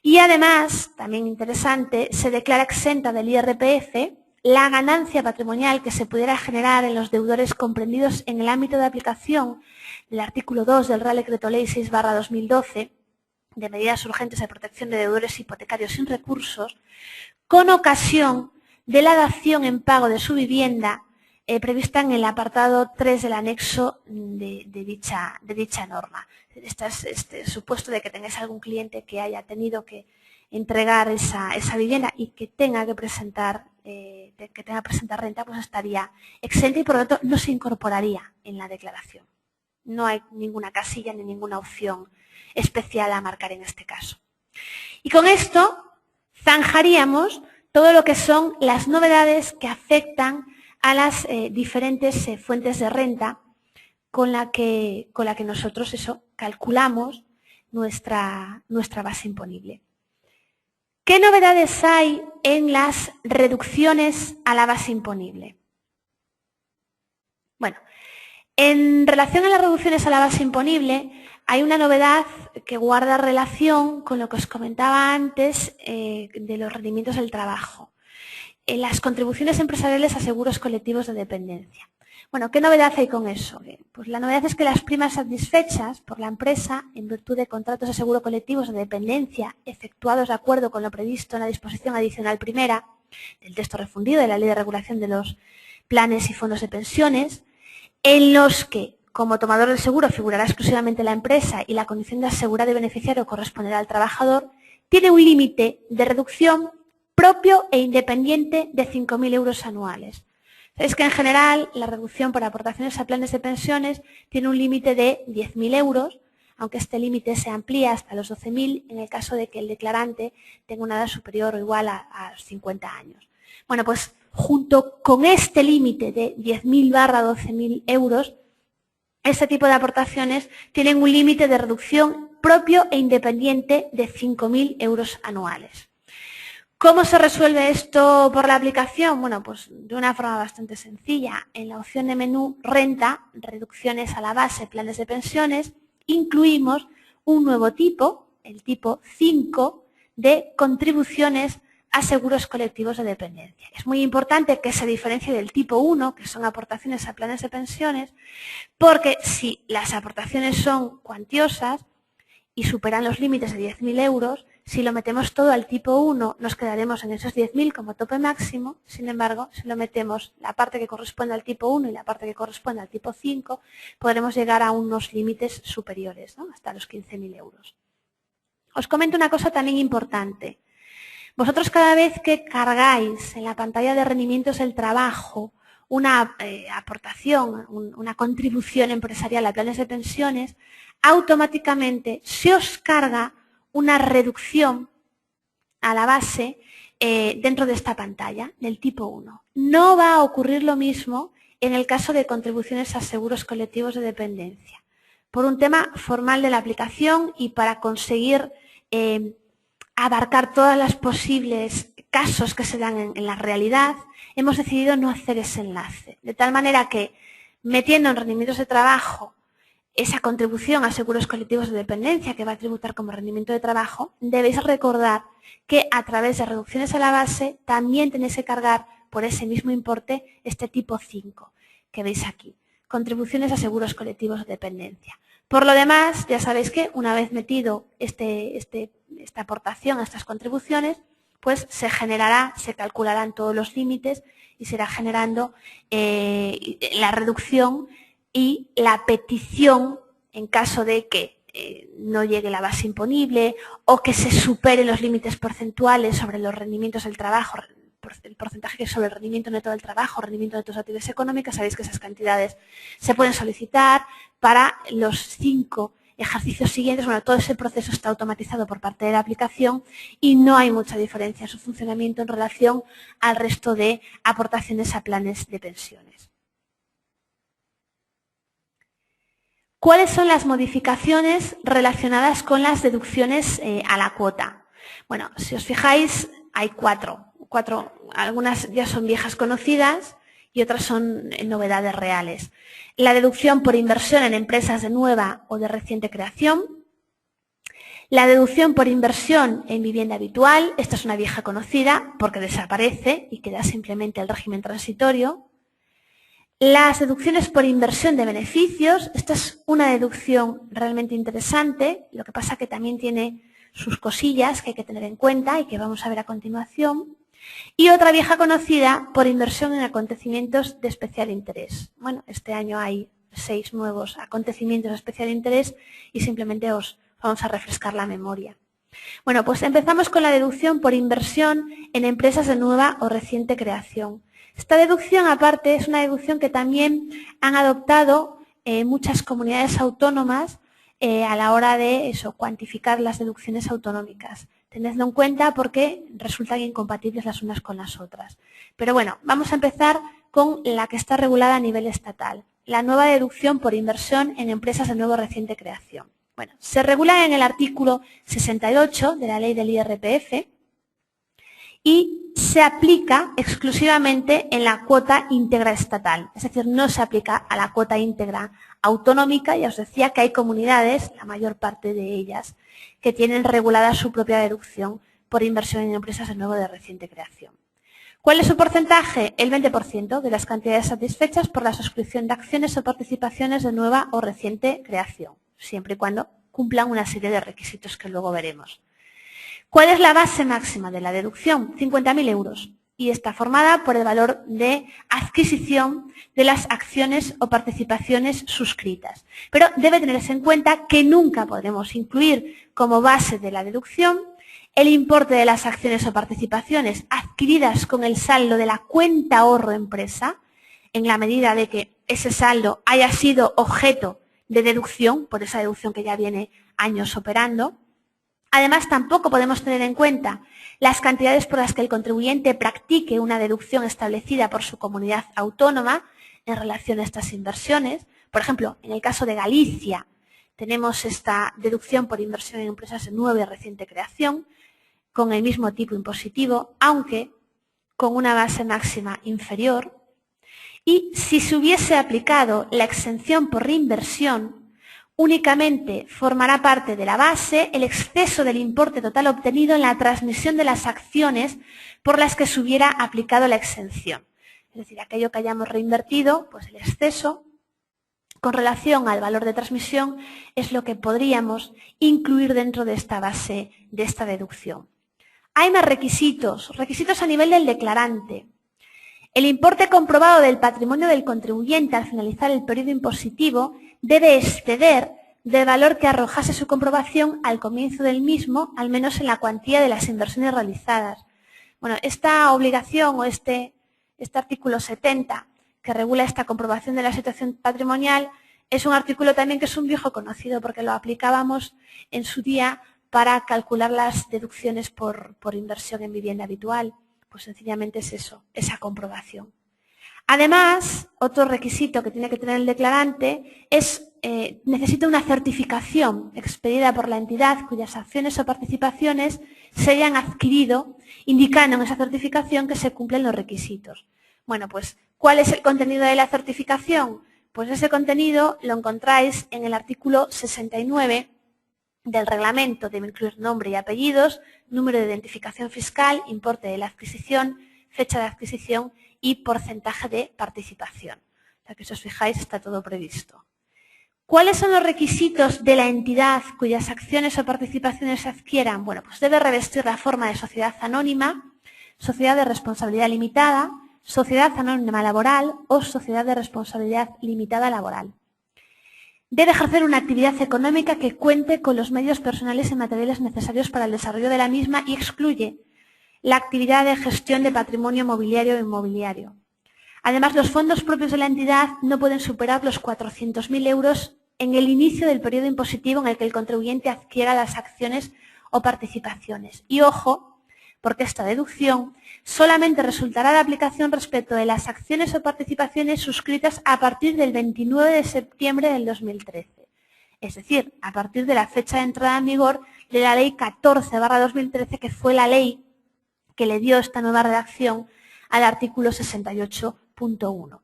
Y además, también interesante, se declara exenta del IRPF la ganancia patrimonial que se pudiera generar en los deudores comprendidos en el ámbito de aplicación del artículo 2 del Real Decreto Ley 6/2012 de medidas urgentes de protección de deudores hipotecarios sin recursos, con ocasión de la dación en pago de su vivienda prevista en el apartado 3 del anexo de dicha norma. Este supuesto de que tengáis algún cliente que haya tenido que entregar esa vivienda y que tenga que presentar renta, pues estaría exenta y por lo tanto no se incorporaría en la declaración. No hay ninguna casilla ni ninguna opción especial a marcar en este caso. Y con esto zanjaríamos todo lo que son las novedades que afectan a las diferentes fuentes de renta con la que nosotros calculamos nuestra base imponible. ¿Qué novedades hay en las reducciones a la base imponible? Bueno, en relación a las reducciones a la base imponible, hay una novedad que guarda relación con lo que os comentaba antes de los rendimientos del trabajo. Las contribuciones empresariales a seguros colectivos de dependencia. Bueno, ¿qué novedad hay con eso? Pues la novedad es que las primas satisfechas por la empresa en virtud de contratos de seguro colectivos de dependencia efectuados de acuerdo con lo previsto en la disposición adicional primera del texto refundido de la Ley de Regulación de los Planes y Fondos de Pensiones, en los que como tomador del seguro figurará exclusivamente la empresa y la condición de asegurado y beneficiario corresponderá al trabajador, tiene un límite de reducción propio e independiente de 5.000 euros anuales. Sabéis que en general la reducción por aportaciones a planes de pensiones tiene un límite de 10.000 euros, aunque este límite se amplía hasta los 12.000 en el caso de que el declarante tenga una edad superior o igual a 50 años. Bueno, pues junto con este límite de 10.000/12.000 euros, este tipo de aportaciones tienen un límite de reducción propio e independiente de 5.000 euros anuales. ¿Cómo se resuelve esto por la aplicación? Bueno, pues de una forma bastante sencilla. En la opción de menú Renta, Reducciones a la base, Planes de pensiones, incluimos un nuevo tipo, el tipo 5, de contribuciones a seguros colectivos de dependencia. Es muy importante que se diferencie del tipo 1, que son aportaciones a planes de pensiones, porque si las aportaciones son cuantiosas y superan los límites de 10.000 euros, si lo metemos todo al tipo 1, nos quedaremos en esos 10.000 como tope máximo. Sin embargo, si lo metemos la parte que corresponde al tipo 1 y la parte que corresponde al tipo 5, podremos llegar a unos límites superiores, ¿no? Hasta los 15.000 euros. Os comento una cosa también importante. Vosotros cada vez que cargáis en la pantalla de rendimientos del trabajo una aportación, una contribución empresarial a planes de pensiones, automáticamente se os carga una reducción a la base dentro de esta pantalla, del tipo 1. No va a ocurrir lo mismo en el caso de contribuciones a seguros colectivos de dependencia. Por un tema formal de la aplicación y para conseguir abarcar todos los posibles casos que se dan en la realidad, hemos decidido no hacer ese enlace. De tal manera que, metiendo en rendimientos de trabajo esa contribución a seguros colectivos de dependencia que va a tributar como rendimiento de trabajo, debéis recordar que a través de reducciones a la base también tenéis que cargar por ese mismo importe este tipo 5 que veis aquí, contribuciones a seguros colectivos de dependencia. Por lo demás, ya sabéis que una vez metido esta aportación a estas contribuciones, pues se generará, se calcularán todos los límites y se irá generando la reducción y la petición en caso de que no llegue la base imponible o que se superen los límites porcentuales sobre los rendimientos del trabajo, el porcentaje que es sobre el rendimiento neto del trabajo, rendimiento neto de actividades económicas. Sabéis que esas cantidades se pueden solicitar para los 5 ejercicios siguientes. Bueno, todo ese proceso está automatizado por parte de la aplicación y no hay mucha diferencia en su funcionamiento en relación al resto de aportaciones a planes de pensiones. ¿Cuáles son las modificaciones relacionadas con las deducciones a la cuota? Bueno, si os fijáis, hay cuatro. Algunas ya son viejas conocidas y otras son novedades reales. La deducción por inversión en empresas de nueva o de reciente creación. La deducción por inversión en vivienda habitual. Esta es una vieja conocida porque desaparece y queda simplemente el régimen transitorio. Las deducciones por inversión de beneficios. Esta es una deducción realmente interesante, lo que pasa que también tiene sus cosillas que hay que tener en cuenta y que vamos a ver a continuación. Y otra vieja conocida por inversión en acontecimientos de especial interés. Bueno, este año hay 6 nuevos acontecimientos de especial interés y simplemente os vamos a refrescar la memoria. Bueno, pues empezamos con la deducción por inversión en empresas de nueva o reciente creación. Esta deducción, aparte, es una deducción que también han adoptado muchas comunidades autónomas a la hora de cuantificar las deducciones autonómicas. Tenedlo en cuenta porque resultan incompatibles las unas con las otras. Pero bueno, vamos a empezar con la que está regulada a nivel estatal, la nueva deducción por inversión en empresas de nueva o reciente creación. Bueno, se regula en el artículo 68 de la ley del IRPF y se aplica exclusivamente en la cuota íntegra estatal, es decir, no se aplica a la cuota íntegra autonómica. Ya os decía que hay comunidades, la mayor parte de ellas, que tienen regulada su propia deducción por inversión en empresas de nuevo de reciente creación. ¿Cuál es su porcentaje? El 20% de las cantidades satisfechas por la suscripción de acciones o participaciones de nueva o reciente creación, siempre y cuando cumplan una serie de requisitos que luego veremos. ¿Cuál es la base máxima de la deducción? 50.000 euros. Y está formada por el valor de adquisición de las acciones o participaciones suscritas. Pero debe tenerse en cuenta que nunca podremos incluir como base de la deducción el importe de las acciones o participaciones adquiridas con el saldo de la cuenta ahorro empresa, en la medida de que ese saldo haya sido objeto de deducción, por esa deducción que ya viene años operando. Además, tampoco podemos tener en cuenta las cantidades por las que el contribuyente practique una deducción establecida por su comunidad autónoma en relación a estas inversiones. Por ejemplo, en el caso de Galicia, tenemos esta deducción por inversión en empresas de nueva y reciente creación, con el mismo tipo impositivo, aunque con una base máxima inferior. Y si se hubiese aplicado la exención por reinversión, únicamente formará parte de la base el exceso del importe total obtenido en la transmisión de las acciones por las que se hubiera aplicado la exención. Es decir, aquello que hayamos reinvertido, pues el exceso con relación al valor de transmisión es lo que podríamos incluir dentro de esta base, de esta deducción. Hay más requisitos a nivel del declarante. El importe comprobado del patrimonio del contribuyente al finalizar el periodo impositivo debe exceder del valor que arrojase su comprobación al comienzo del mismo, al menos en la cuantía de las inversiones realizadas. Bueno, esta obligación o este artículo 70 que regula esta comprobación de la situación patrimonial es un artículo también que es un viejo conocido porque lo aplicábamos en su día para calcular las deducciones por inversión en vivienda habitual. Pues sencillamente es eso, esa comprobación. Además, otro requisito que tiene que tener el declarante es necesita una certificación expedida por la entidad cuyas acciones o participaciones se hayan adquirido, indicando en esa certificación que se cumplen los requisitos. Bueno, pues, ¿cuál es el contenido de la certificación? Pues ese contenido lo encontráis en el artículo 69 del reglamento. Debe incluir nombre y apellidos, número de identificación fiscal, importe de la adquisición, fecha de adquisición y porcentaje de participación. O sea que si os fijáis está todo previsto. ¿Cuáles son los requisitos de la entidad cuyas acciones o participaciones se adquieran? Bueno, pues debe revestir la forma de sociedad anónima, sociedad de responsabilidad limitada, sociedad anónima laboral o sociedad de responsabilidad limitada laboral. Debe ejercer una actividad económica que cuente con los medios personales y materiales necesarios para el desarrollo de la misma y excluye la actividad de gestión de patrimonio mobiliario e inmobiliario. Además, los fondos propios de la entidad no pueden superar los 400.000 euros en el inicio del periodo impositivo en el que el contribuyente adquiera las acciones o participaciones. Y ojo, porque esta deducción solamente resultará de aplicación respecto de las acciones o participaciones suscritas a partir del 29 de septiembre del 2013. Es decir, a partir de la fecha de entrada en vigor de la Ley 14/2013, que fue la ley que le dio esta nueva redacción al artículo 68.1.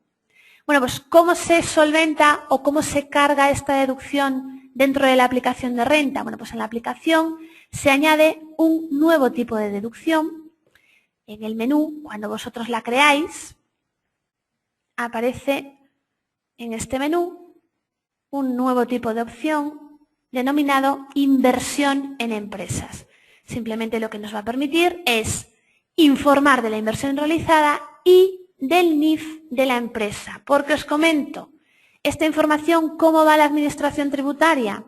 Bueno, pues ¿cómo se solventa o cómo se carga esta deducción dentro de la aplicación de renta? Bueno, pues en la aplicación se añade un nuevo tipo de deducción. En el menú, cuando vosotros la creáis, aparece en este menú un nuevo tipo de opción denominado inversión en empresas. Simplemente lo que nos va a permitir es informar de la inversión realizada y del NIF de la empresa. Porque os comento, esta información, ¿cómo va la administración tributaria?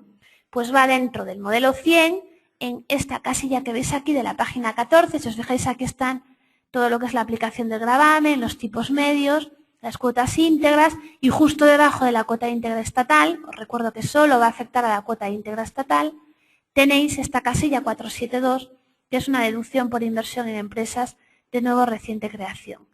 Pues va dentro del modelo 100, en esta casilla que veis aquí de la página 14. Si os fijáis, aquí están todo lo que es la aplicación del gravamen, los tipos medios, las cuotas íntegras y justo debajo de la cuota íntegra estatal, os recuerdo que solo va a afectar a la cuota íntegra estatal, tenéis esta casilla 472, que es una deducción por inversión en empresas de nuevo reciente creación.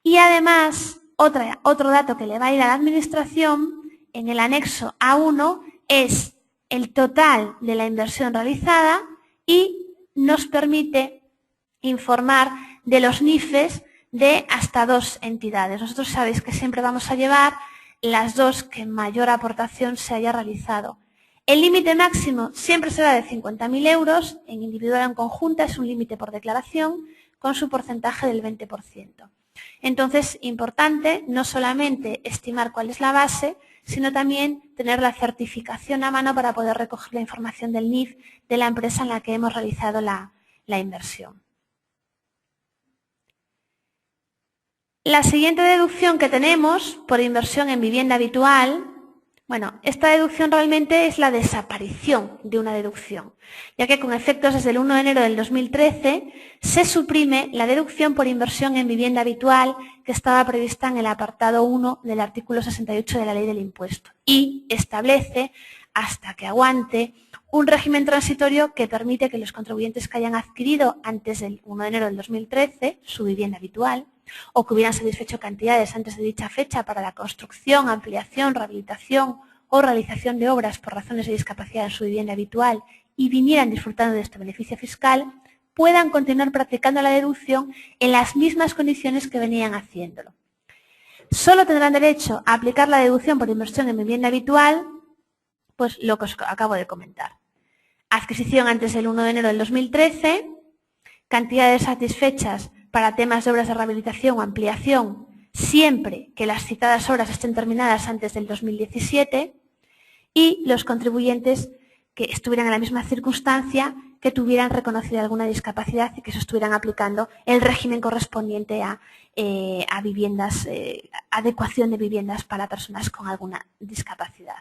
Y además, otro dato que le va a ir a la administración en el anexo A1 es el total de la inversión realizada y nos permite informar de los NIFEs de hasta 2 entidades. Nosotros sabéis que siempre vamos a llevar las 2 que mayor aportación se haya realizado. El límite máximo siempre será de 50.000 euros, en individual o en conjunta es un límite por declaración, con su porcentaje del 20%. Entonces, importante no solamente estimar cuál es la base, sino también tener la certificación a mano para poder recoger la información del NIF de la empresa en la que hemos realizado la inversión. La siguiente deducción que tenemos por inversión en vivienda habitual, bueno, esta deducción realmente es la desaparición de una deducción, ya que con efectos desde el 1 de enero del 2013 se suprime la deducción por inversión en vivienda habitual que estaba prevista en el apartado 1 del artículo 68 de la Ley del Impuesto y establece, hasta que aguante, un régimen transitorio que permite que los contribuyentes que hayan adquirido antes del 1 de enero del 2013 su vivienda habitual o que hubieran satisfecho cantidades antes de dicha fecha para la construcción, ampliación, rehabilitación o realización de obras por razones de discapacidad en su vivienda habitual y vinieran disfrutando de este beneficio fiscal, puedan continuar practicando la deducción en las mismas condiciones que venían haciéndolo. Solo tendrán derecho a aplicar la deducción por inversión en vivienda habitual, pues lo que os acabo de comentar. Adquisición antes del 1 de enero del 2013, cantidades satisfechas para temas de obras de rehabilitación o ampliación, siempre que las citadas obras estén terminadas antes del 2017, y los contribuyentes que estuvieran en la misma circunstancia, que tuvieran reconocida alguna discapacidad y que se estuvieran aplicando el régimen correspondiente a viviendas, adecuación de viviendas para personas con alguna discapacidad.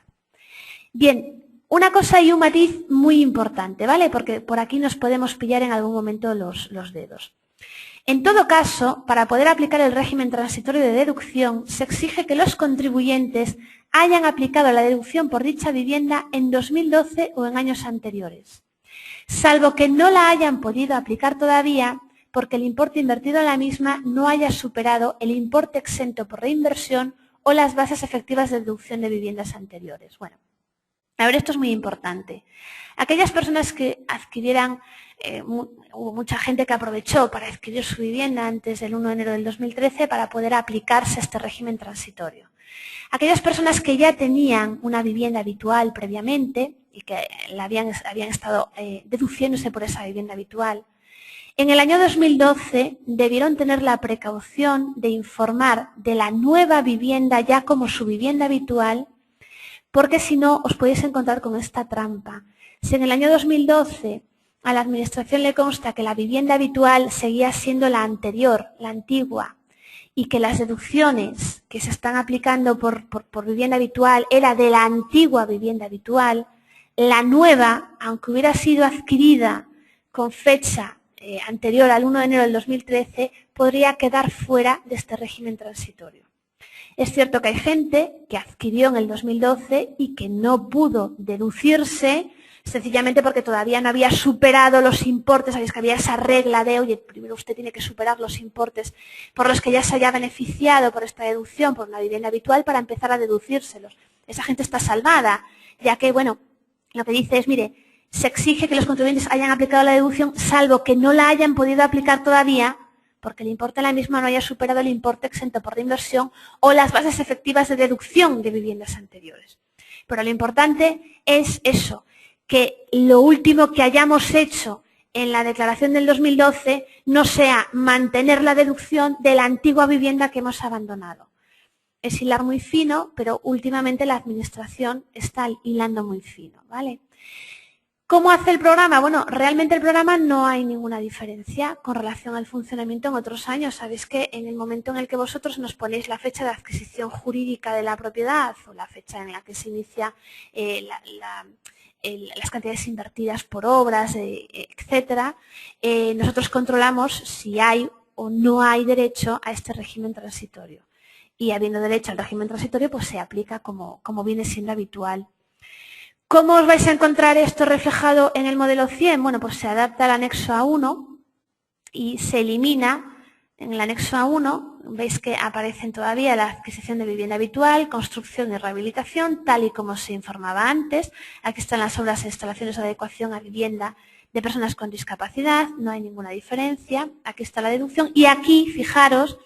Bien, una cosa y un matiz muy importante, ¿vale? Porque por aquí nos podemos pillar en algún momento los dedos. En todo caso, para poder aplicar el régimen transitorio de deducción, se exige que los contribuyentes hayan aplicado la deducción por dicha vivienda en 2012 o en años anteriores, salvo que no la hayan podido aplicar todavía porque el importe invertido en la misma no haya superado el importe exento por reinversión o las bases efectivas de deducción de viviendas anteriores. Bueno, a ver, esto es muy importante. Aquellas personas que adquirieran, hubo mucha gente que aprovechó para adquirir su vivienda antes del 1 de enero del 2013 para poder aplicarse a este régimen transitorio. Aquellas personas que ya tenían una vivienda habitual previamente y que habían estado deduciéndose por esa vivienda habitual, en el año 2012 debieron tener la precaución de informar de la nueva vivienda ya como su vivienda habitual, porque si no os podéis encontrar con esta trampa. Si en el año 2012 a la Administración le consta que la vivienda habitual seguía siendo la anterior, la antigua, y que las deducciones que se están aplicando por vivienda habitual era de la antigua vivienda habitual, la nueva, aunque hubiera sido adquirida con fecha anterior al 1 de enero del 2013, podría quedar fuera de este régimen transitorio. Es cierto que hay gente que adquirió en el 2012 y que no pudo deducirse sencillamente porque todavía no había superado los importes. Sabéis que había esa regla de, oye, primero usted tiene que superar los importes por los que ya se haya beneficiado por esta deducción por una vivienda habitual para empezar a deducírselos. Esa gente está salvada, ya que, bueno, lo que dice es, mire, se exige que los contribuyentes hayan aplicado la deducción, salvo que no la hayan podido aplicar todavía, porque el importe en la misma no haya superado el importe exento por reinversión o las bases efectivas de deducción de viviendas anteriores. Pero lo importante es eso, que lo último que hayamos hecho en la declaración del 2012 no sea mantener la deducción de la antigua vivienda que hemos abandonado. Es hilar muy fino, pero últimamente la Administración está hilando muy fino, ¿vale? ¿Cómo hace el programa? Bueno, realmente el programa no hay ninguna diferencia con relación al funcionamiento en otros años. Sabéis que en el momento en el que vosotros nos ponéis la fecha de adquisición jurídica de la propiedad o la fecha en la que se inicia las cantidades invertidas por obras, etcétera, nosotros controlamos si hay o no hay derecho a este régimen transitorio. Y habiendo derecho al régimen transitorio, pues se aplica como viene siendo habitual. ¿Cómo os vais a encontrar esto reflejado en el modelo 100? Bueno, pues se adapta al anexo A1 y se elimina en el anexo A1, veis que aparecen todavía la adquisición de vivienda habitual, construcción y rehabilitación, tal y como se informaba antes. Aquí están las obras e instalaciones de adecuación a vivienda de personas con discapacidad, no hay ninguna diferencia. Aquí está la deducción y aquí, fijaros,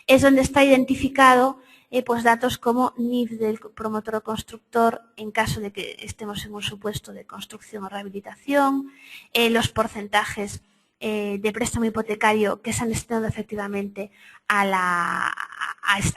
es donde está identificado pues datos como NIF del promotor o constructor en caso de que estemos en un supuesto de construcción o rehabilitación, los porcentajes de préstamo hipotecario que se han destinado efectivamente a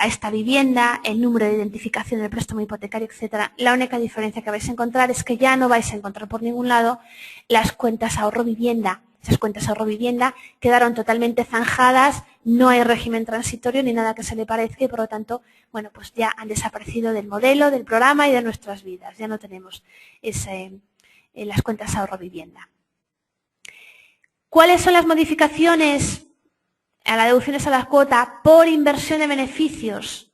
esta vivienda, el número de identificación del préstamo hipotecario, etcétera. La única diferencia que vais a encontrar es que ya no vais a encontrar por ningún lado las cuentas ahorro vivienda. Esas cuentas ahorro vivienda quedaron totalmente zanjadas, no hay régimen transitorio ni nada que se le parezca y por lo tanto, bueno, pues ya han desaparecido del modelo, del programa y de nuestras vidas. Ya no tenemos las cuentas ahorro vivienda. ¿Cuáles son las modificaciones a las deducciones a la cuota por inversión de beneficios?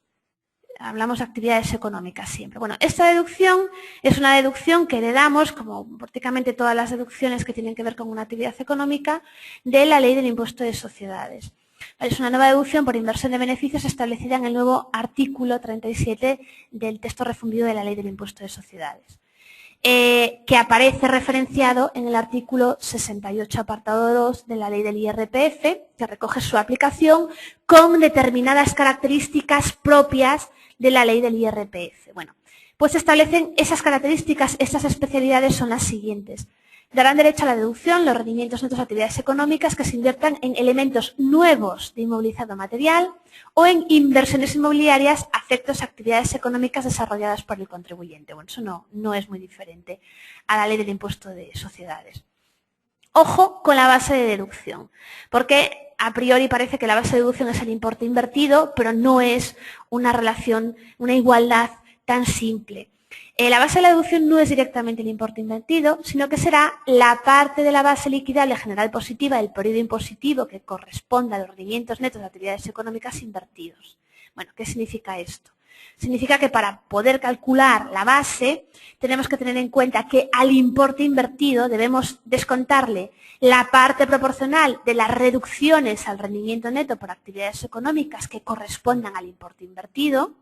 Hablamos de actividades económicas siempre. Bueno, esta deducción es una deducción que heredamos, como prácticamente todas las deducciones que tienen que ver con una actividad económica, de la Ley del Impuesto de Sociedades. Es una nueva deducción por inversión de beneficios establecida en el nuevo artículo 37 del texto refundido de la Ley del Impuesto de Sociedades. Que aparece referenciado en el artículo 68, apartado 2 de la ley del IRPF, que recoge su aplicación con determinadas características propias de la ley del IRPF. Bueno, pues se establecen esas características, estas especialidades son las siguientes. Darán derecho a la deducción los rendimientos netos de actividades económicas que se inviertan en elementos nuevos de inmovilizado material o en inversiones inmobiliarias afectos a actividades económicas desarrolladas por el contribuyente. Bueno, eso no es muy diferente a la ley del impuesto de sociedades. Ojo con la base de deducción, porque a priori parece que la base de deducción es el importe invertido, pero no es una relación, una igualdad tan simple. La base de la deducción no es directamente el importe invertido, sino que será la parte de la base liquidable general positiva del periodo impositivo que corresponda a los rendimientos netos de actividades económicas invertidos. Bueno, ¿qué significa esto? Significa que para poder calcular la base tenemos que tener en cuenta que al importe invertido debemos descontarle la parte proporcional de las reducciones al rendimiento neto por actividades económicas que correspondan al importe invertido,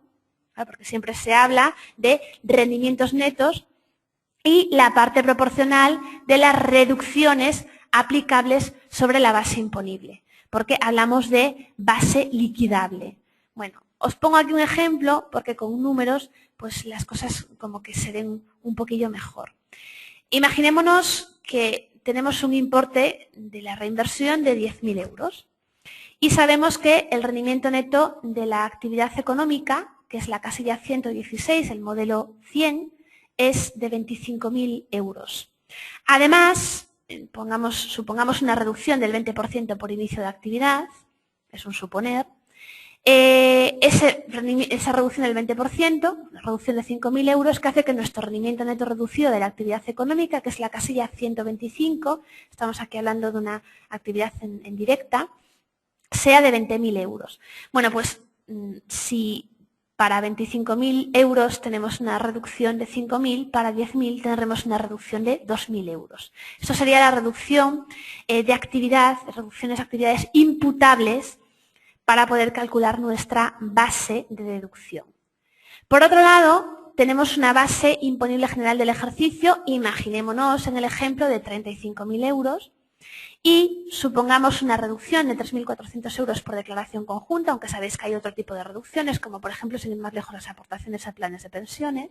porque siempre se habla de rendimientos netos, y la parte proporcional de las reducciones aplicables sobre la base imponible, porque hablamos de base liquidable. Bueno, os pongo aquí un ejemplo porque con números pues las cosas como que se ven un poquillo mejor. Imaginémonos que tenemos un importe de la reinversión de 10.000 euros y sabemos que el rendimiento neto de la actividad económica, que es la casilla 116, el modelo 100, es de 25.000 euros. Además, supongamos una reducción del 20% por inicio de actividad, es un suponer. Esa reducción del 20%, una reducción de 5.000 euros, que hace que nuestro rendimiento neto reducido de la actividad económica, que es la casilla 125, estamos aquí hablando de una actividad en directa, sea de 20.000 euros. Bueno, pues si para 25.000 euros tenemos una reducción de 5.000, para 10.000 tendremos una reducción de 2.000 euros. Esto sería la reducción de actividad, reducciones de actividades imputables para poder calcular nuestra base de deducción. Por otro lado, tenemos una base imponible general del ejercicio, imaginémonos en el ejemplo de 35.000 euros, y supongamos una reducción de 3.400 euros por declaración conjunta, aunque sabéis que hay otro tipo de reducciones, como por ejemplo, sin ir más lejos, las aportaciones a planes de pensiones.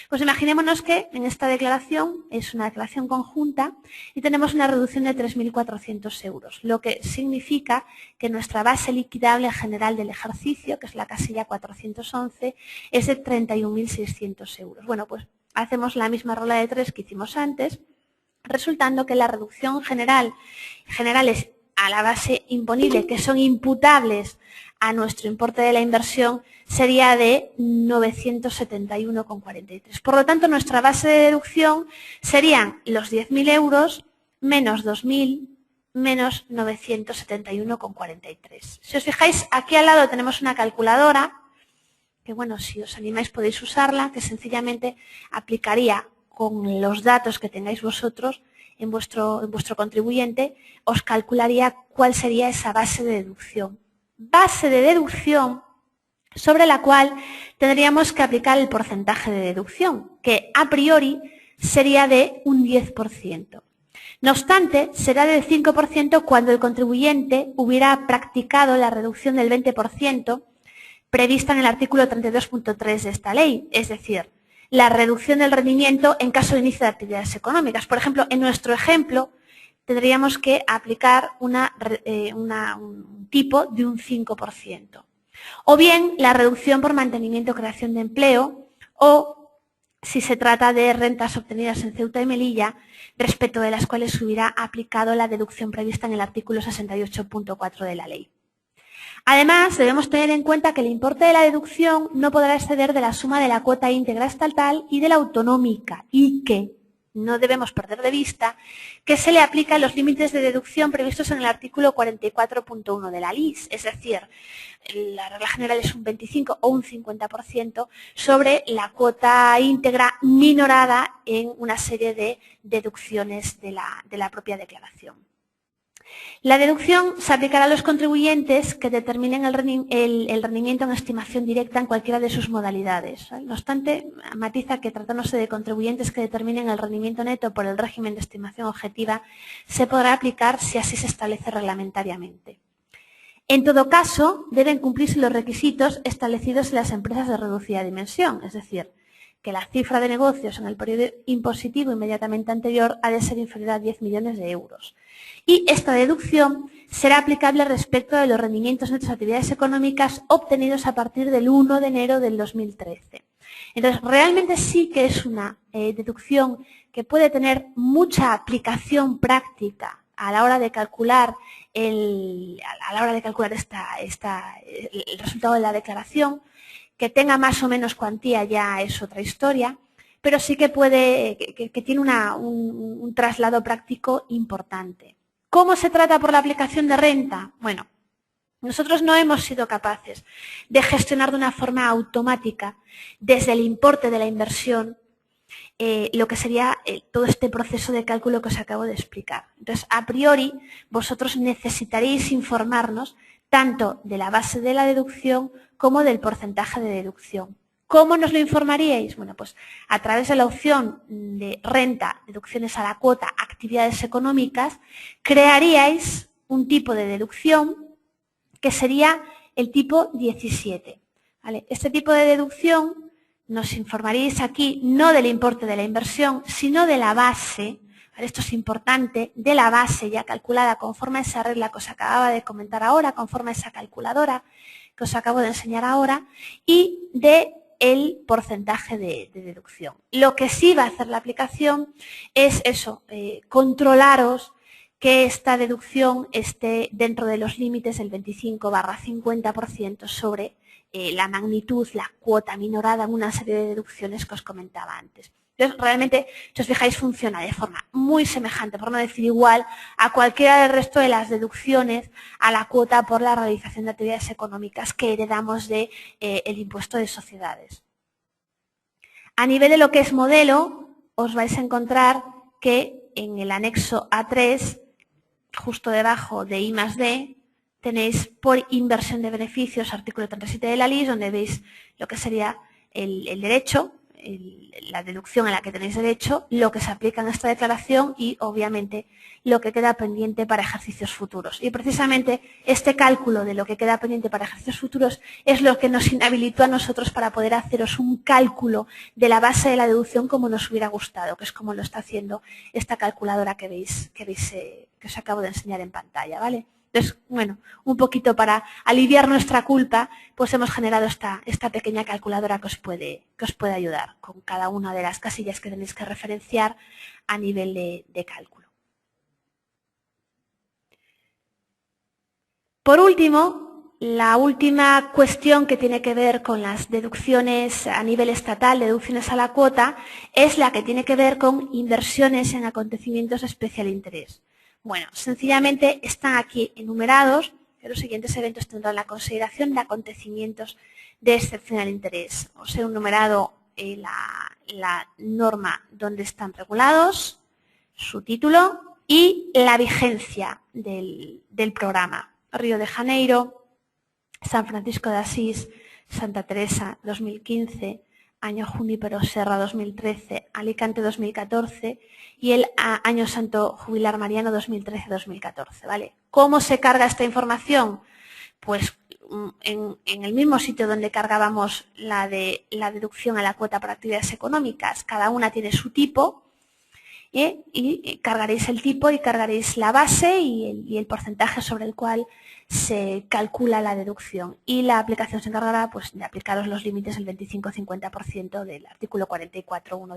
Pues imaginémonos que en esta declaración es una declaración conjunta y tenemos una reducción de 3.400 euros, lo que significa que nuestra base liquidable general del ejercicio, que es la casilla 411, es de 31.600 euros. Bueno, pues hacemos la misma regla de 3 que hicimos antes, resultando que la reducción generales a la base imponible, que son imputables a nuestro importe de la inversión, sería de 971,43. Por lo tanto, nuestra base de deducción serían los 10.000 euros menos 2.000 menos 971,43. Si os fijáis, aquí al lado tenemos una calculadora, que bueno, si os animáis podéis usarla, que sencillamente aplicaría con los datos que tengáis vosotros en vuestro contribuyente, os calcularía cuál sería esa base de deducción. Base de deducción sobre la cual tendríamos que aplicar el porcentaje de deducción, que a priori sería de un 10%. No obstante, será del 5% cuando el contribuyente hubiera practicado la reducción del 20% prevista en el artículo 32.3 de esta ley, es decir, la reducción del rendimiento en caso de inicio de actividades económicas. Por ejemplo, en nuestro ejemplo, tendríamos que aplicar un tipo de un 5%. O bien la reducción por mantenimiento o creación de empleo, o si se trata de rentas obtenidas en Ceuta y Melilla, respecto de las cuales se hubiera aplicado la deducción prevista en el artículo 68.4 de la ley. Además, debemos tener en cuenta que el importe de la deducción no podrá exceder de la suma de la cuota íntegra estatal y de la autonómica, y que no debemos perder de vista que se le aplican los límites de deducción previstos en el artículo 44.1 de la LIS, es decir, la regla general es un 25 o un 50% sobre la cuota íntegra minorada en una serie de deducciones de la propia declaración. La deducción se aplicará a los contribuyentes que determinen el rendimiento en estimación directa en cualquiera de sus modalidades. No obstante, matiza que tratándose de contribuyentes que determinen el rendimiento neto por el régimen de estimación objetiva, se podrá aplicar si así se establece reglamentariamente. En todo caso, deben cumplirse los requisitos establecidos en las empresas de reducida dimensión, es decir, que la cifra de negocios en el periodo impositivo inmediatamente anterior ha de ser inferior a 10 millones de euros. Y esta deducción será aplicable respecto de los rendimientos netos de actividades económicas obtenidos a partir del 1 de enero del 2013. Entonces, realmente sí que es una deducción que puede tener mucha aplicación práctica a la hora de calcular el resultado de la declaración. Que tenga más o menos cuantía ya es otra historia, pero sí que tiene un traslado práctico importante. ¿Cómo se trata por la aplicación de renta? Bueno, nosotros no hemos sido capaces de gestionar de una forma automática desde el importe de la inversión lo que sería todo este proceso de cálculo que os acabo de explicar. Entonces, a priori, vosotros necesitaréis informarnos tanto de la base de la deducción como del porcentaje de deducción. ¿Cómo nos lo informaríais? Bueno, pues a través de la opción de renta, deducciones a la cuota, actividades económicas, crearíais un tipo de deducción que sería el tipo 17. ¿Vale? Este tipo de deducción nos informaríais aquí no del importe de la inversión, sino de la base, ¿vale? Esto es importante, de la base ya calculada conforme a esa regla que os acababa de comentar ahora, conforme a esa calculadora que os acabo de enseñar ahora, y del porcentaje de deducción. Lo que sí va a hacer la aplicación es eso, controlaros que esta deducción esté dentro de los límites del 25/50% sobre la magnitud, la cuota minorada en una serie de deducciones que os comentaba antes. Entonces, realmente, si os fijáis, funciona de forma muy semejante, por no decir igual, a cualquiera del resto de las deducciones a la cuota por la realización de actividades económicas que heredamos del impuesto de sociedades. A nivel de lo que es modelo, os vais a encontrar que en el anexo A3, justo debajo de I+D, tenéis por inversión de beneficios, artículo 37 de la LIS, donde veis lo que sería el derecho, la deducción a la que tenéis derecho, lo que se aplica en esta declaración y, obviamente, lo que queda pendiente para ejercicios futuros. Y, precisamente, este cálculo de lo que queda pendiente para ejercicios futuros es lo que nos inhabilitó a nosotros para poder haceros un cálculo de la base de la deducción como nos hubiera gustado, que es como lo está haciendo esta calculadora que os acabo de enseñar en pantalla, ¿vale? Entonces, bueno, un poquito para aliviar nuestra culpa, pues hemos generado esta pequeña calculadora que os puede ayudar con cada una de las casillas que tenéis que referenciar a nivel de cálculo. Por último, la última cuestión que tiene que ver con las deducciones a nivel estatal, deducciones a la cuota, es la que tiene que ver con inversiones en acontecimientos de especial interés. Bueno, sencillamente están aquí enumerados, que los siguientes eventos tendrán la consideración de acontecimientos de excepcional interés. Os he enumerado la norma donde están regulados, su título y la vigencia del programa. Río de Janeiro, San Francisco de Asís, Santa Teresa 2015, Año Junípero Serra 2013, Alicante 2014 y el Año Santo Jubilar Mariano 2013-2014, ¿vale? ¿Cómo se carga esta información? Pues en el mismo sitio donde cargábamos la deducción a la cuota por actividades económicas. Cada una tiene su tipo y cargaréis el tipo y cargaréis la base y el porcentaje sobre el cual se calcula la deducción. Y la aplicación se encargará pues, de aplicaros los límites del 25-50% del artículo 44.1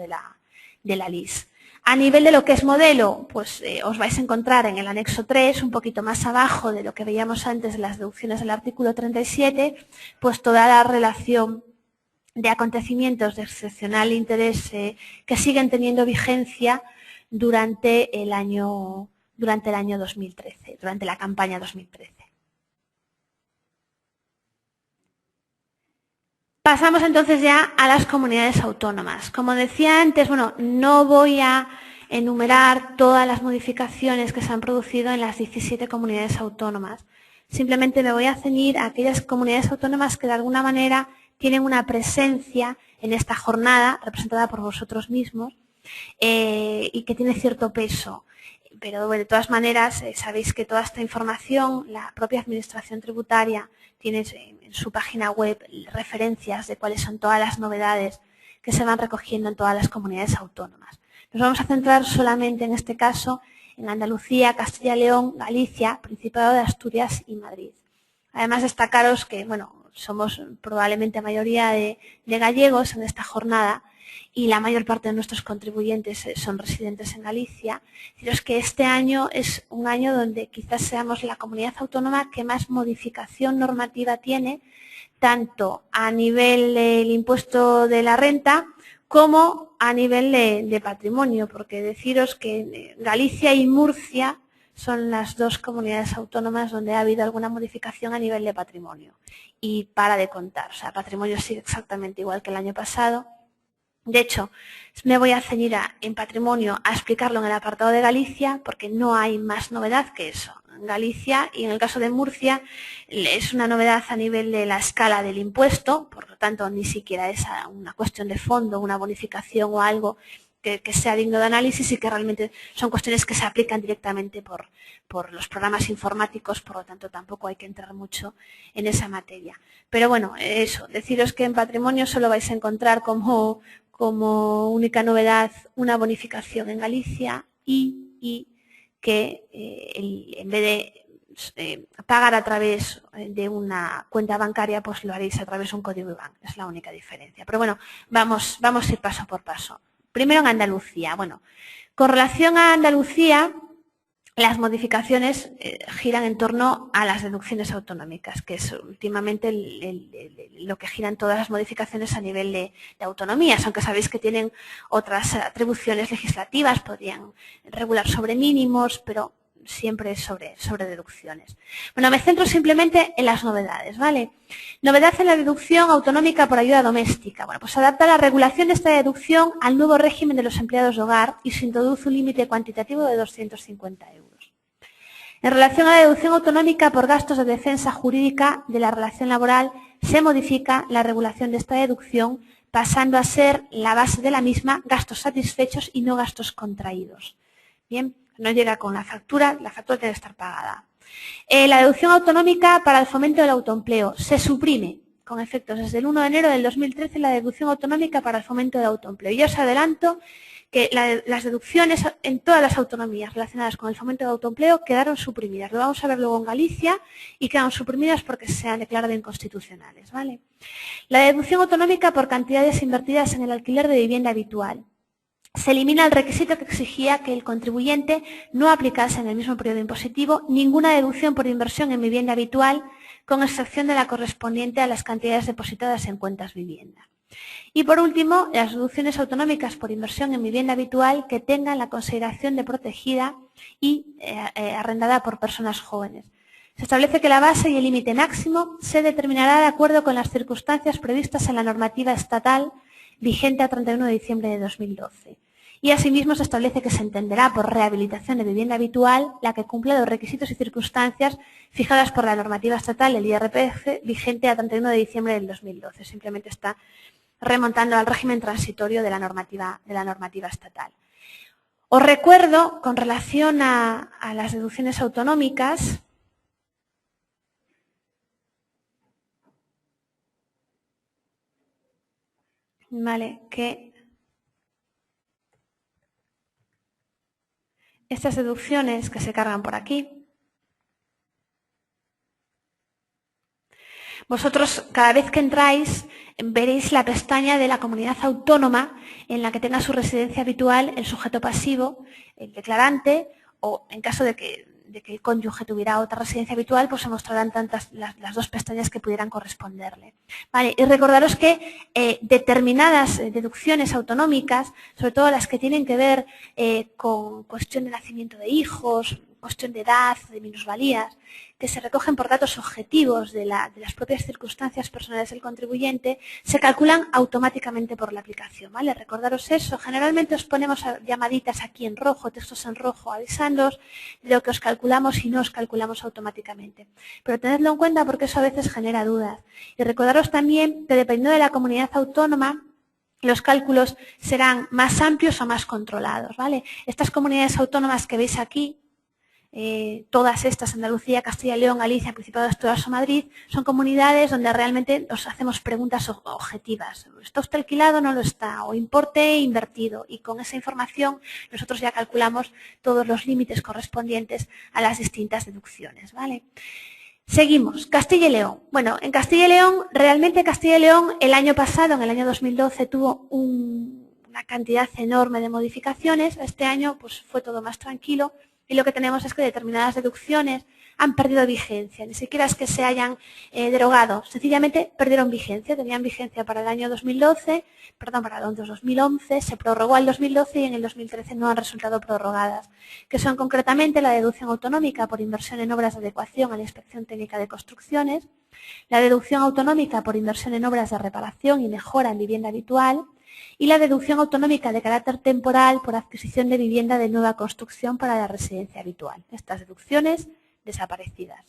de la LIS. A nivel de lo que es modelo, pues os vais a encontrar en el anexo 3, un poquito más abajo de lo que veíamos antes de las deducciones del artículo 37, pues toda la relación de acontecimientos de excepcional interés que siguen teniendo vigencia durante el año 2013, durante la campaña 2013. Pasamos entonces ya a las comunidades autónomas. Como decía antes, bueno, no voy a enumerar todas las modificaciones que se han producido en las 17 comunidades autónomas. Simplemente me voy a ceñir a aquellas comunidades autónomas que de alguna manera tienen una presencia en esta jornada, representada por vosotros mismos, y que tiene cierto peso. Pero de todas maneras, sabéis que toda esta información, la propia Administración Tributaria tiene en su página web referencias de cuáles son todas las novedades que se van recogiendo en todas las comunidades autónomas. Nos vamos a centrar solamente en este caso en Andalucía, Castilla y León, Galicia, Principado de Asturias y Madrid. Además, destacaros que, bueno, somos probablemente mayoría de gallegos en esta jornada y la mayor parte de nuestros contribuyentes son residentes en Galicia. Deciros que este año es un año donde quizás seamos la comunidad autónoma que más modificación normativa tiene, tanto a nivel del impuesto de la renta como a nivel de patrimonio, porque deciros que Galicia y Murcia son las dos comunidades autónomas donde ha habido alguna modificación a nivel de patrimonio. Y para de contar, o sea, patrimonio sigue exactamente igual que el año pasado. De hecho, me voy a ceñir en patrimonio a explicarlo en el apartado de Galicia, porque no hay más novedad que eso. En Galicia y en el caso de Murcia es una novedad a nivel de la escala del impuesto, por lo tanto ni siquiera es una cuestión de fondo, una bonificación o algo que sea digno de análisis y que realmente son cuestiones que se aplican directamente por los programas informáticos, por lo tanto tampoco hay que entrar mucho en esa materia. Pero bueno, eso, deciros que en patrimonio solo vais a encontrar como única novedad una bonificación en Galicia y que en vez de pagar a través de una cuenta bancaria, pues lo haréis a través de un código IBAN. Es la única diferencia. Pero bueno, vamos a ir paso por paso. Primero en Andalucía. Bueno, con relación a Andalucía, las modificaciones giran en torno a las deducciones autonómicas, que es últimamente lo que giran todas las modificaciones a nivel de autonomías, aunque sabéis que tienen otras atribuciones legislativas, podrían regular sobre mínimos, pero siempre sobre deducciones. Bueno, me centro simplemente en las novedades, ¿vale? Novedad en la deducción autonómica por ayuda doméstica. Bueno, pues adapta la regulación de esta deducción al nuevo régimen de los empleados de hogar y se introduce un límite cuantitativo de 250 euros. En relación a la deducción autonómica por gastos de defensa jurídica de la relación laboral, se modifica la regulación de esta deducción pasando a ser la base de la misma gastos satisfechos y no gastos contraídos. Bien, no llega con la factura tiene que estar pagada. La deducción autonómica para el fomento del autoempleo se suprime con efectos desde el 1 de enero del 2013 la deducción autonómica para el fomento del autoempleo. Y os adelanto que las deducciones en todas las autonomías relacionadas con el fomento del autoempleo quedaron suprimidas. Lo vamos a ver luego en Galicia y quedaron suprimidas porque se han declarado inconstitucionales, ¿vale? La deducción autonómica por cantidades invertidas en el alquiler de vivienda habitual. Se elimina el requisito que exigía que el contribuyente no aplicase en el mismo periodo impositivo ninguna deducción por inversión en vivienda habitual, con excepción de la correspondiente a las cantidades depositadas en cuentas vivienda. Y por último, las deducciones autonómicas por inversión en vivienda habitual que tengan la consideración de protegida y arrendada por personas jóvenes. Se establece que la base y el límite máximo se determinará de acuerdo con las circunstancias previstas en la normativa estatal vigente a 31 de diciembre de 2012. Y asimismo se establece que se entenderá por rehabilitación de vivienda habitual la que cumpla los requisitos y circunstancias fijadas por la normativa estatal del IRPF vigente a 31 de diciembre del 2012. Simplemente está remontando al régimen transitorio de la normativa estatal. Os recuerdo, con relación a las deducciones autonómicas, ¿vale?, que estas deducciones que se cargan por aquí, vosotros cada vez que entráis veréis la pestaña de la comunidad autónoma en la que tenga su residencia habitual el sujeto pasivo, el declarante, o en caso de que el cónyuge tuviera otra residencia habitual, pues se mostrarán las dos pestañas que pudieran corresponderle. Vale, y recordaros que determinadas deducciones autonómicas, sobre todo las que tienen que ver con cuestión de nacimiento de hijos, cuestión de edad, de minusvalías, que se recogen por datos objetivos de las propias circunstancias personales del contribuyente, se calculan automáticamente por la aplicación, ¿vale? Recordaros eso. Generalmente os ponemos llamaditas aquí en rojo, textos en rojo, avisándoos de lo que os calculamos y no os calculamos automáticamente. Pero tenedlo en cuenta porque eso a veces genera dudas. Y recordaros también que dependiendo de la comunidad autónoma, los cálculos serán más amplios o más controlados, ¿vale? Estas comunidades autónomas que veis aquí, todas estas, Andalucía, Castilla y León, Galicia, Principado de Asturias o Madrid, son comunidades donde realmente nos hacemos preguntas objetivas. ¿Está usted alquilado o no lo está? ¿O importe invertido? Y con esa información nosotros ya calculamos todos los límites correspondientes a las distintas deducciones, ¿vale? Seguimos. Castilla y León. Bueno, en Castilla y León, realmente Castilla y León el año pasado, en el año 2012, tuvo una cantidad enorme de modificaciones. Este año pues fue todo más tranquilo. Y lo que tenemos es que determinadas deducciones han perdido vigencia. Ni siquiera es que se hayan derogado, sencillamente perdieron vigencia. Tenían vigencia para el año 2012, perdón, para el año 2011, se prorrogó al 2012 y en el 2013 no han resultado prorrogadas, que son concretamente la deducción autonómica por inversión en obras de adecuación a la Inspección Técnica de Construcciones, la deducción autonómica por inversión en obras de reparación y mejora en vivienda habitual, y la deducción autonómica de carácter temporal por adquisición de vivienda de nueva construcción para la residencia habitual. Estas deducciones desaparecidas.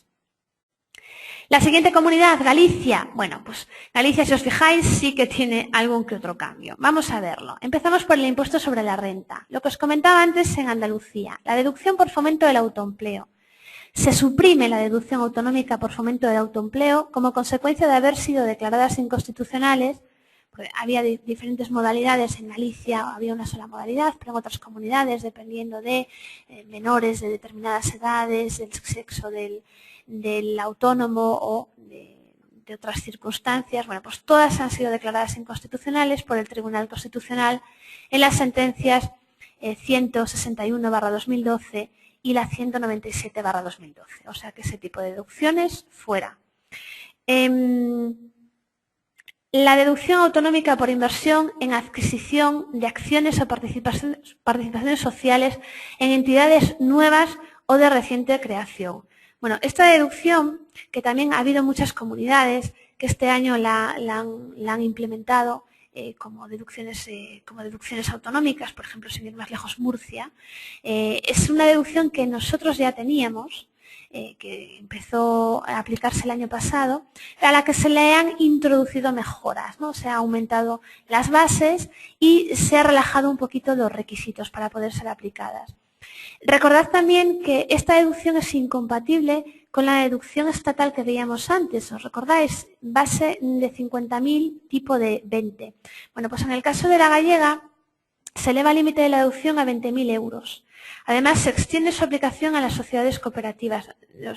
La siguiente comunidad, Galicia. Bueno, pues Galicia, si os fijáis, sí que tiene algún que otro cambio. Vamos a verlo. Empezamos por el impuesto sobre la renta. Lo que os comentaba antes en Andalucía, la deducción por fomento del autoempleo. Se suprime la deducción autonómica por fomento del autoempleo como consecuencia de haber sido declaradas inconstitucionales. Había diferentes modalidades, en Galicia había una sola modalidad, pero en otras comunidades, dependiendo de menores de determinadas edades, del sexo del autónomo o de otras circunstancias, bueno, pues todas han sido declaradas inconstitucionales por el Tribunal Constitucional en las sentencias 161/2012 y la 197/2012. O sea que ese tipo de deducciones fuera. La deducción autonómica por inversión en adquisición de acciones o participaciones sociales en entidades nuevas o de reciente creación. Bueno, esta deducción, que también ha habido muchas comunidades que este año la han implementado como deducciones autonómicas, por ejemplo, sin ir más lejos, Murcia, es una deducción que nosotros ya teníamos, que empezó a aplicarse el año pasado, a la que se le han introducido mejoras, ¿no? Se han aumentado las bases y se han relajado un poquito los requisitos para poder ser aplicadas. Recordad también que esta deducción es incompatible con la deducción estatal que veíamos antes. ¿Os recordáis? Base de 50.000, tipo de 20. Bueno, pues en el caso de la gallega se eleva el límite de la deducción a 20.000 euros. Además, se extiende su aplicación a las sociedades cooperativas.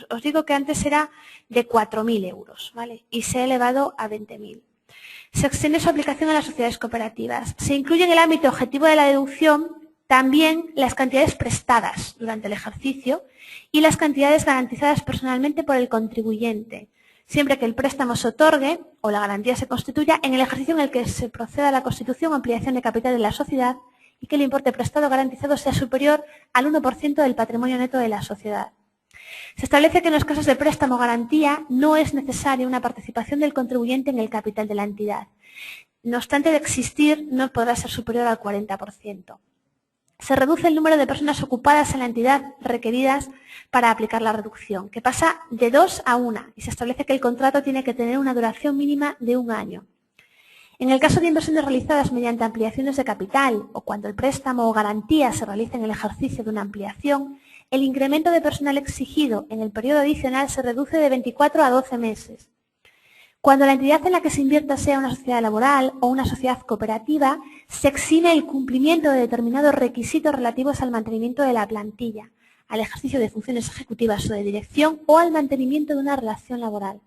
Os digo que antes era de 4.000 euros, ¿vale? Y se ha elevado a 20.000. Se extiende su aplicación a las sociedades cooperativas. Se incluye en el ámbito objetivo de la deducción también las cantidades prestadas durante el ejercicio y las cantidades garantizadas personalmente por el contribuyente, siempre que el préstamo se otorgue o la garantía se constituya en el ejercicio en el que se proceda a la constitución o ampliación de capital de la sociedad y que el importe prestado garantizado sea superior al 1% del patrimonio neto de la sociedad. Se establece que en los casos de préstamo o garantía no es necesaria una participación del contribuyente en el capital de la entidad. No obstante, de existir, no podrá ser superior al 40%. Se reduce el número de personas ocupadas en la entidad requeridas para aplicar la reducción, que pasa de 2 a 1, y se establece que el contrato tiene que tener una duración mínima de 1 año. En el caso de inversiones realizadas mediante ampliaciones de capital o cuando el préstamo o garantía se realiza en el ejercicio de una ampliación, el incremento de personal exigido en el periodo adicional se reduce de 24 a 12 meses. Cuando la entidad en la que se invierta sea una sociedad laboral o una sociedad cooperativa, se exime el cumplimiento de determinados requisitos relativos al mantenimiento de la plantilla, al ejercicio de funciones ejecutivas o de dirección o al mantenimiento de una relación laboral.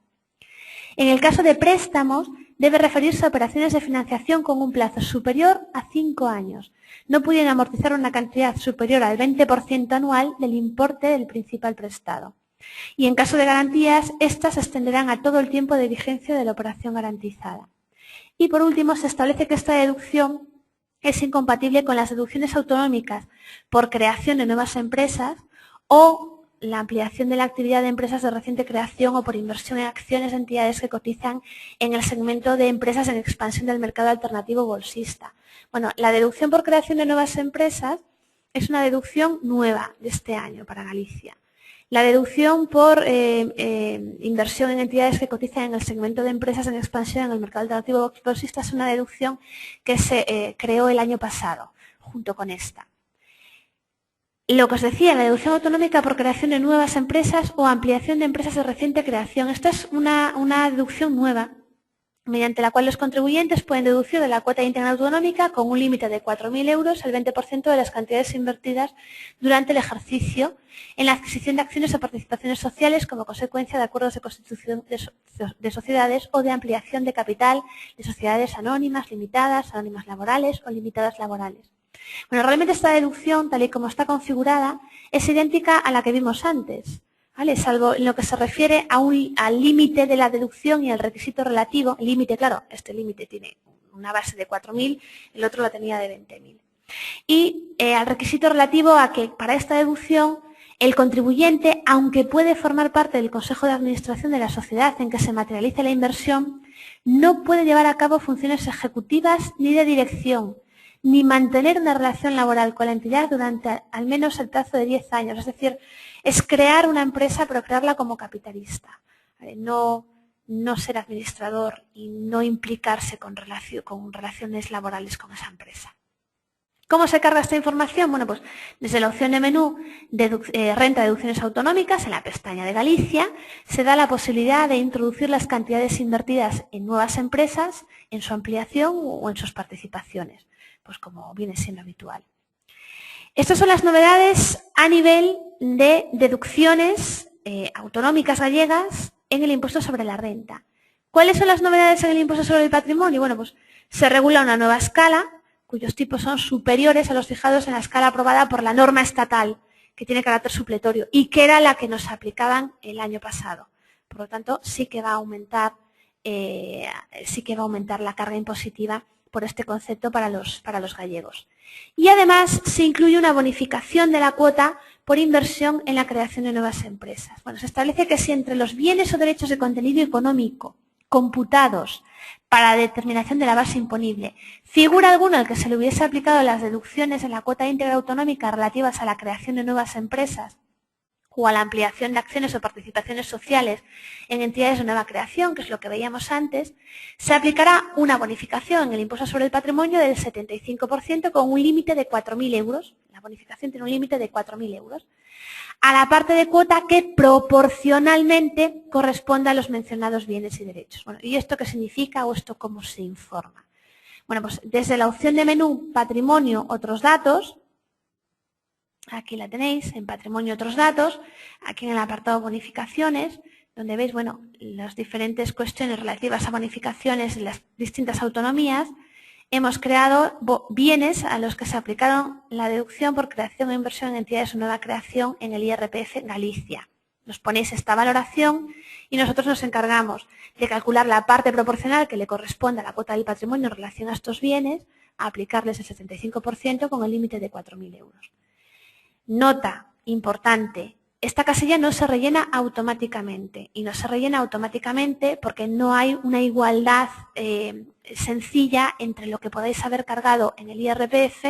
En el caso de préstamos, debe referirse a operaciones de financiación con un plazo superior a 5 años, no pudiendo amortizar una cantidad superior al 20% anual del importe del principal prestado. Y en caso de garantías, estas se extenderán a todo el tiempo de vigencia de la operación garantizada. Y por último, se establece que esta deducción es incompatible con las deducciones autonómicas por creación de nuevas empresas o la ampliación de la actividad de empresas de reciente creación o por inversión en acciones de entidades que cotizan en el segmento de empresas en expansión del mercado alternativo bolsista. Bueno, la deducción por creación de nuevas empresas es una deducción nueva de este año para Galicia. La deducción por inversión en entidades que cotizan en el segmento de empresas en expansión en el mercado alternativo bolsista es una deducción que se creó el año pasado, junto con esta. Lo que os decía, la deducción autonómica por creación de nuevas empresas o ampliación de empresas de reciente creación. Esta es una deducción nueva, mediante la cual los contribuyentes pueden deducir de la cuota íntegra autonómica con un límite de 4.000 euros el 20% de las cantidades invertidas durante el ejercicio en la adquisición de acciones o participaciones sociales como consecuencia de acuerdos de constitución de sociedades o de ampliación de capital de sociedades anónimas, limitadas, anónimas laborales o limitadas laborales. Bueno, realmente esta deducción, tal y como está configurada, es idéntica a la que vimos antes, ¿vale? Salvo en lo que se refiere al límite de la deducción y al requisito relativo. El límite, claro, este límite tiene una base de 4.000, el otro la tenía de 20.000. Y al requisito relativo a que para esta deducción el contribuyente, aunque puede formar parte del Consejo de Administración de la sociedad en que se materialice la inversión, no puede llevar a cabo funciones ejecutivas ni de dirección, ni mantener una relación laboral con la entidad durante al menos el plazo de 10 años. Es decir, es crear una empresa, pero crearla como capitalista. ¿Vale? No ser administrador y no implicarse con relaciones laborales con esa empresa. ¿Cómo se carga esta información? Bueno, pues desde la opción de menú Renta de deducciones autonómicas, en la pestaña de Galicia, se da la posibilidad de introducir las cantidades invertidas en nuevas empresas, en su ampliación o en sus participaciones, pues como viene siendo habitual. Estas son las novedades a nivel de deducciones autonómicas gallegas en el impuesto sobre la renta. ¿Cuáles son las novedades en el impuesto sobre el patrimonio? Bueno, pues se regula una nueva escala, cuyos tipos son superiores a los fijados en la escala aprobada por la norma estatal, que tiene carácter supletorio y que era la que nos aplicaban el año pasado. Por lo tanto, sí que va a aumentar la carga impositiva por este concepto para los gallegos. Y además se incluye una bonificación de la cuota por inversión en la creación de nuevas empresas. Bueno, se establece que si entre los bienes o derechos de contenido económico computados para la determinación de la base imponible figura alguno al que se le hubiese aplicado las deducciones en la cuota íntegra autonómica relativas a la creación de nuevas empresas o a la ampliación de acciones o participaciones sociales en entidades de nueva creación, que es lo que veíamos antes, se aplicará una bonificación en el impuesto sobre el patrimonio del 75% con un límite de 4.000 euros. La bonificación tiene un límite de 4.000 euros. A la parte de cuota que proporcionalmente corresponda a los mencionados bienes y derechos. Bueno, ¿y esto qué significa o esto cómo se informa? Bueno, pues desde la opción de menú Patrimonio, otros datos, aquí la tenéis, en Patrimonio, otros datos, aquí en el apartado Bonificaciones, donde veis, bueno, las diferentes cuestiones relativas a bonificaciones en las distintas autonomías. Hemos creado bienes a los que se aplicaron la deducción por creación e inversión en entidades de nueva creación en el IRPF Galicia. Nos ponéis esta valoración y nosotros nos encargamos de calcular la parte proporcional que le corresponde a la cuota del patrimonio en relación a estos bienes, a aplicarles el 75% con el límite de 4.000 euros. Nota importante, esta casilla no se rellena automáticamente, y no se rellena automáticamente porque no hay una igualdad sencilla entre lo que podéis haber cargado en el IRPF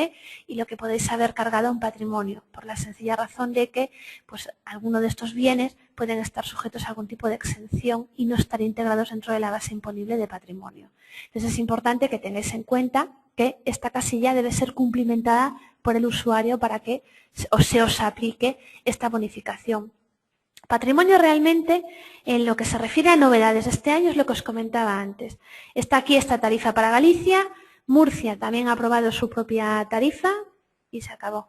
y lo que podéis haber cargado en patrimonio, por la sencilla razón de que pues, algunos de estos bienes pueden estar sujetos a algún tipo de exención y no estar integrados dentro de la base imponible de patrimonio. Entonces es importante que tengáis en cuenta que esta casilla debe ser cumplimentada por el usuario para que se os aplique esta bonificación. Patrimonio realmente, en lo que se refiere a novedades de este año, es lo que os comentaba antes. Está aquí esta tarifa para Galicia, Murcia también ha aprobado su propia tarifa y se acabó.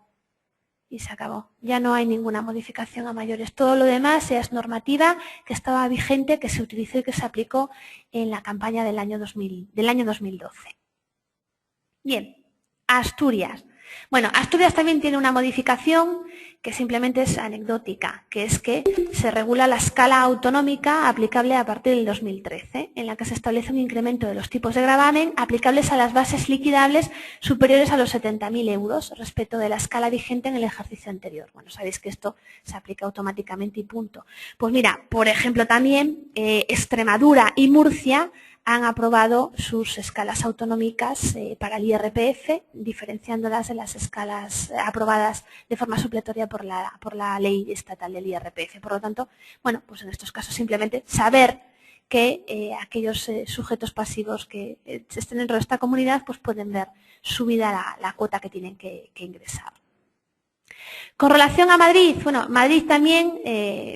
Y se acabó. Ya no hay ninguna modificación a mayores. Todo lo demás es normativa que estaba vigente, que se utilizó y que se aplicó en la campaña del año 2012. Bien, Asturias. Bueno, Asturias también tiene una modificación que simplemente es anecdótica, que es que se regula la escala autonómica aplicable a partir del 2013, en la que se establece un incremento de los tipos de gravamen aplicables a las bases liquidables superiores a los 70.000 euros respecto de la escala vigente en el ejercicio anterior. Bueno, sabéis que esto se aplica automáticamente y punto. Pues mira, por ejemplo también Extremadura y Murcia han aprobado sus escalas autonómicas para el IRPF, diferenciándolas de las escalas aprobadas de forma supletoria por la ley estatal del IRPF. Por lo tanto, bueno, pues en estos casos simplemente saber que aquellos sujetos pasivos que estén dentro de esta comunidad pues pueden ver subida la cuota que tienen que ingresar. Con relación a Madrid, bueno, Madrid también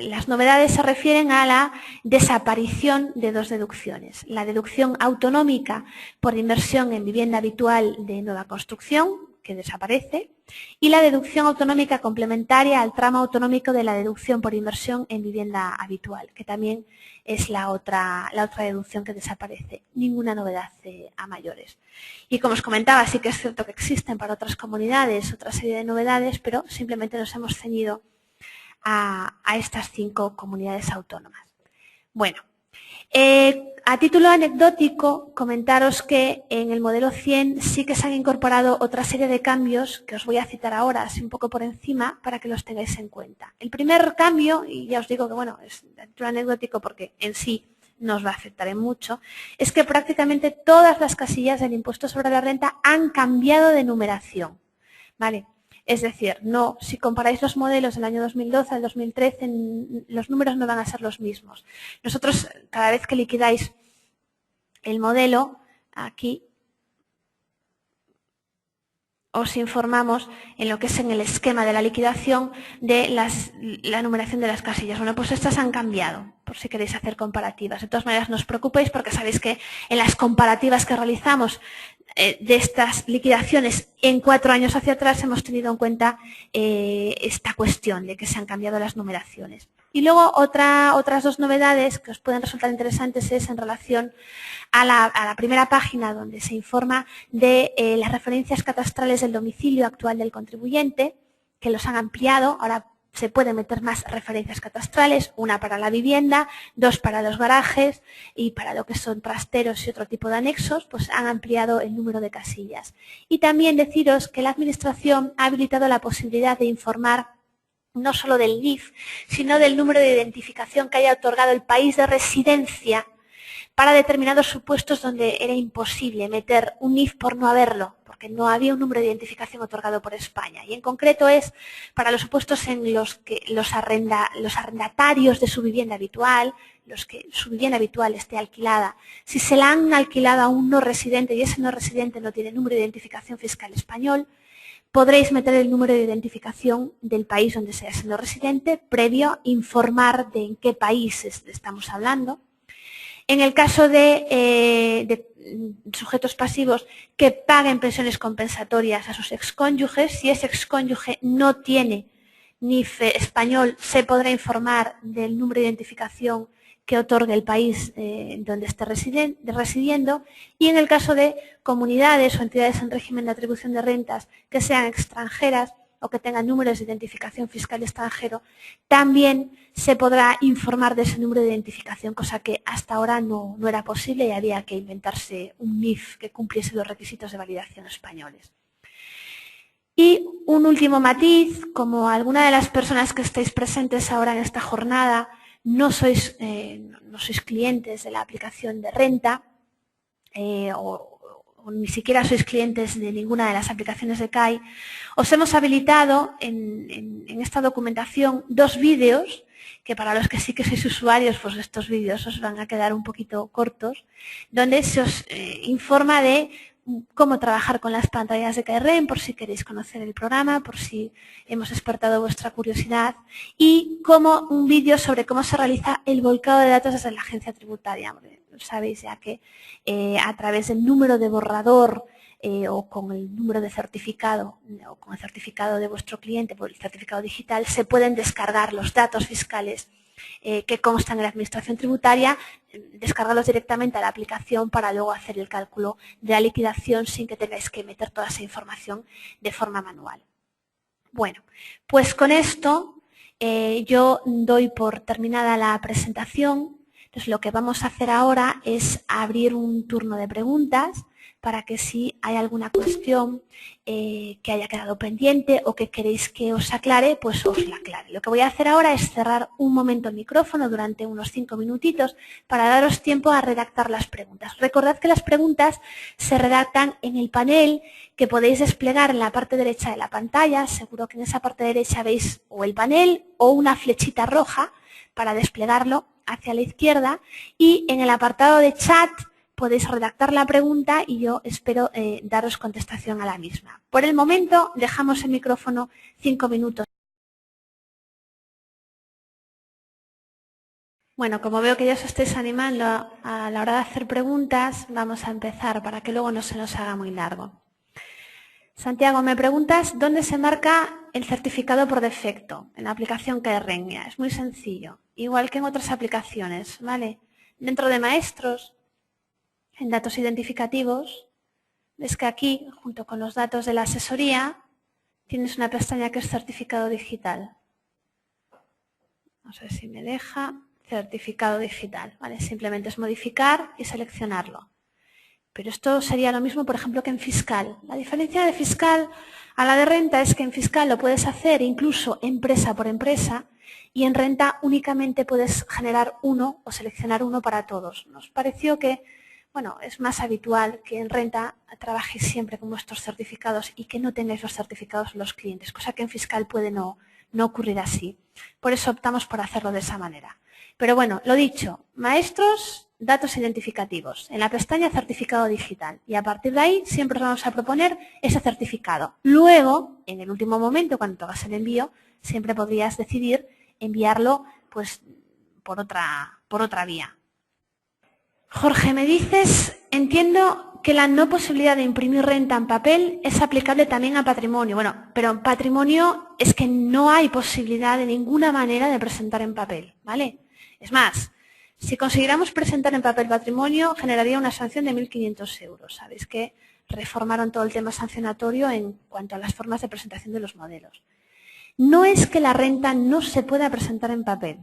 las novedades se refieren a la desaparición de dos deducciones. La deducción autonómica por inversión en vivienda habitual de nueva construcción, que desaparece, y la deducción autonómica complementaria al tramo autonómico de la deducción por inversión en vivienda habitual, que también es la otra deducción que desaparece. Ninguna novedad a mayores. Y como os comentaba, sí que es cierto que existen para otras comunidades otra serie de novedades, pero simplemente nos hemos ceñido a estas 5 comunidades autónomas. Bueno, a título anecdótico, comentaros que en el modelo 100 sí que se han incorporado otra serie de cambios que os voy a citar ahora, así un poco por encima, para que los tengáis en cuenta. El primer cambio, y ya os digo que bueno, es a título anecdótico porque en sí no os va a afectar en mucho, es que prácticamente todas las casillas del impuesto sobre la renta han cambiado de numeración, ¿vale? Es decir, no, si comparáis los modelos del año 2012 al 2013, los números no van a ser los mismos. Nosotros, cada vez que liquidáis el modelo, aquí os informamos en lo que es en el esquema de la liquidación de la numeración de las casillas. Bueno, pues estas han cambiado, por si queréis hacer comparativas. De todas maneras, no os preocupéis porque sabéis que en las comparativas que realizamos de estas liquidaciones en 4 años hacia atrás hemos tenido en cuenta esta cuestión de que se han cambiado las numeraciones. Y luego otras 2 novedades que os pueden resultar interesantes es en relación a la primera página donde se informa de las referencias catastrales del domicilio actual del contribuyente, que los han ampliado. Ahora se pueden meter más referencias catastrales, una para la vivienda, 2 para los garajes y para lo que son trasteros y otro tipo de anexos, pues han ampliado el número de casillas. Y también deciros que la Administración ha habilitado la posibilidad de informar no solo del NIF, sino del número de identificación que haya otorgado el país de residencia para determinados supuestos donde era imposible meter un NIF por no haberlo, porque no había un número de identificación otorgado por España. Y en concreto es para los supuestos en los que los arrendatarios de su vivienda habitual, los que su vivienda habitual esté alquilada, si se la han alquilado a un no residente y ese no residente no tiene número de identificación fiscal español, podréis meter el número de identificación del país donde sea ese no residente, previo informar de en qué país estamos hablando. En el caso de sujetos pasivos que paguen pensiones compensatorias a sus excónyuges, si ese excónyuge no tiene NIF español, se podrá informar del número de identificación que otorgue el país donde esté residiendo. Y en el caso de comunidades o entidades en régimen de atribución de rentas que sean extranjeras o que tengan números de identificación fiscal extranjero, también se podrá informar de ese número de identificación, cosa que hasta ahora no era posible y había que inventarse un NIF que cumpliese los requisitos de validación españoles. Y un último matiz, como alguna de las personas que estáis presentes ahora en esta jornada no sois clientes de la aplicación de renta o ni siquiera sois clientes de ninguna de las aplicaciones de CAI, os hemos habilitado en esta documentación 2 vídeos que para los que sí que sois usuarios, pues estos vídeos os van a quedar un poquito cortos, donde se os informa de cómo trabajar con las pantallas de CAIREN, por si queréis conocer el programa, por si hemos despertado vuestra curiosidad, y como un vídeo sobre cómo se realiza el volcado de datos desde la agencia tributaria. Sabéis ya que a través del número de borrador o con el número de certificado o con el certificado de vuestro cliente, por el certificado digital, se pueden descargar los datos fiscales que constan en la administración tributaria, descargarlos directamente a la aplicación para luego hacer el cálculo de la liquidación sin que tengáis que meter toda esa información de forma manual. Bueno, pues con esto yo doy por terminada la presentación. Entonces, lo que vamos a hacer ahora es abrir un turno de preguntas para que si hay alguna cuestión que haya quedado pendiente o que queréis que os aclare, pues os la aclare. Lo que voy a hacer ahora es cerrar un momento el micrófono durante unos 5 minutitos para daros tiempo a redactar las preguntas. Recordad que las preguntas se redactan en el panel que podéis desplegar en la parte derecha de la pantalla. Seguro que en esa parte derecha veis o el panel o una flechita roja para desplegarlo hacia la izquierda, y en el apartado de chat podéis redactar la pregunta y yo espero daros contestación a la misma. Por el momento dejamos el micrófono 5 minutos. Bueno, como veo que ya os estáis animando a la hora de hacer preguntas, vamos a empezar para que luego no se nos haga muy largo. Santiago, me preguntas dónde se marca el certificado por defecto en la aplicación CAIREN. Es muy sencillo, igual que en otras aplicaciones, ¿vale? Dentro de maestros, en datos identificativos, ves que aquí, junto con los datos de la asesoría, tienes una pestaña que es certificado digital. No sé si me deja, certificado digital, ¿vale? Simplemente es modificar y seleccionarlo. Pero esto sería lo mismo, por ejemplo, que en fiscal. La diferencia de fiscal a la de renta es que en fiscal lo puedes hacer incluso empresa por empresa y en renta únicamente puedes generar uno o seleccionar uno para todos. Nos pareció que, bueno, es más habitual que en renta trabajéis siempre con vuestros certificados y que no tengáis los certificados los clientes, cosa que en fiscal puede no ocurrir así. Por eso optamos por hacerlo de esa manera. Pero bueno, lo dicho, maestros, datos identificativos, en la pestaña certificado digital, y a partir de ahí siempre os vamos a proponer ese certificado. Luego, en el último momento, cuando hagas el envío, siempre podrías decidir enviarlo pues, por otra vía. Jorge, me dices, entiendo que la no posibilidad de imprimir renta en papel es aplicable también a patrimonio. Bueno, pero en patrimonio es que no hay posibilidad de ninguna manera de presentar en papel, ¿vale? Es más, si consiguiéramos presentar en papel patrimonio, generaría una sanción de 1.500 euros. Sabéis que reformaron todo el tema sancionatorio en cuanto a las formas de presentación de los modelos. No es que la renta no se pueda presentar en papel,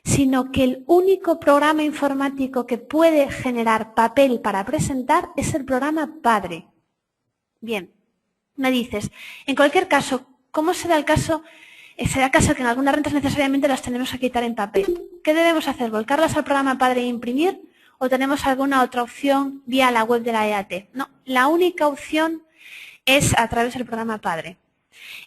sino que el único programa informático que puede generar papel para presentar es el programa padre. Bien, me dices, en cualquier caso, ¿cómo será el caso? Será caso que en algunas rentas necesariamente las tenemos que quitar en papel. ¿Qué debemos hacer? ¿Volcarlas al programa padre e imprimir? ¿O tenemos alguna otra opción vía la web de la EAT? No, la única opción es a través del programa padre.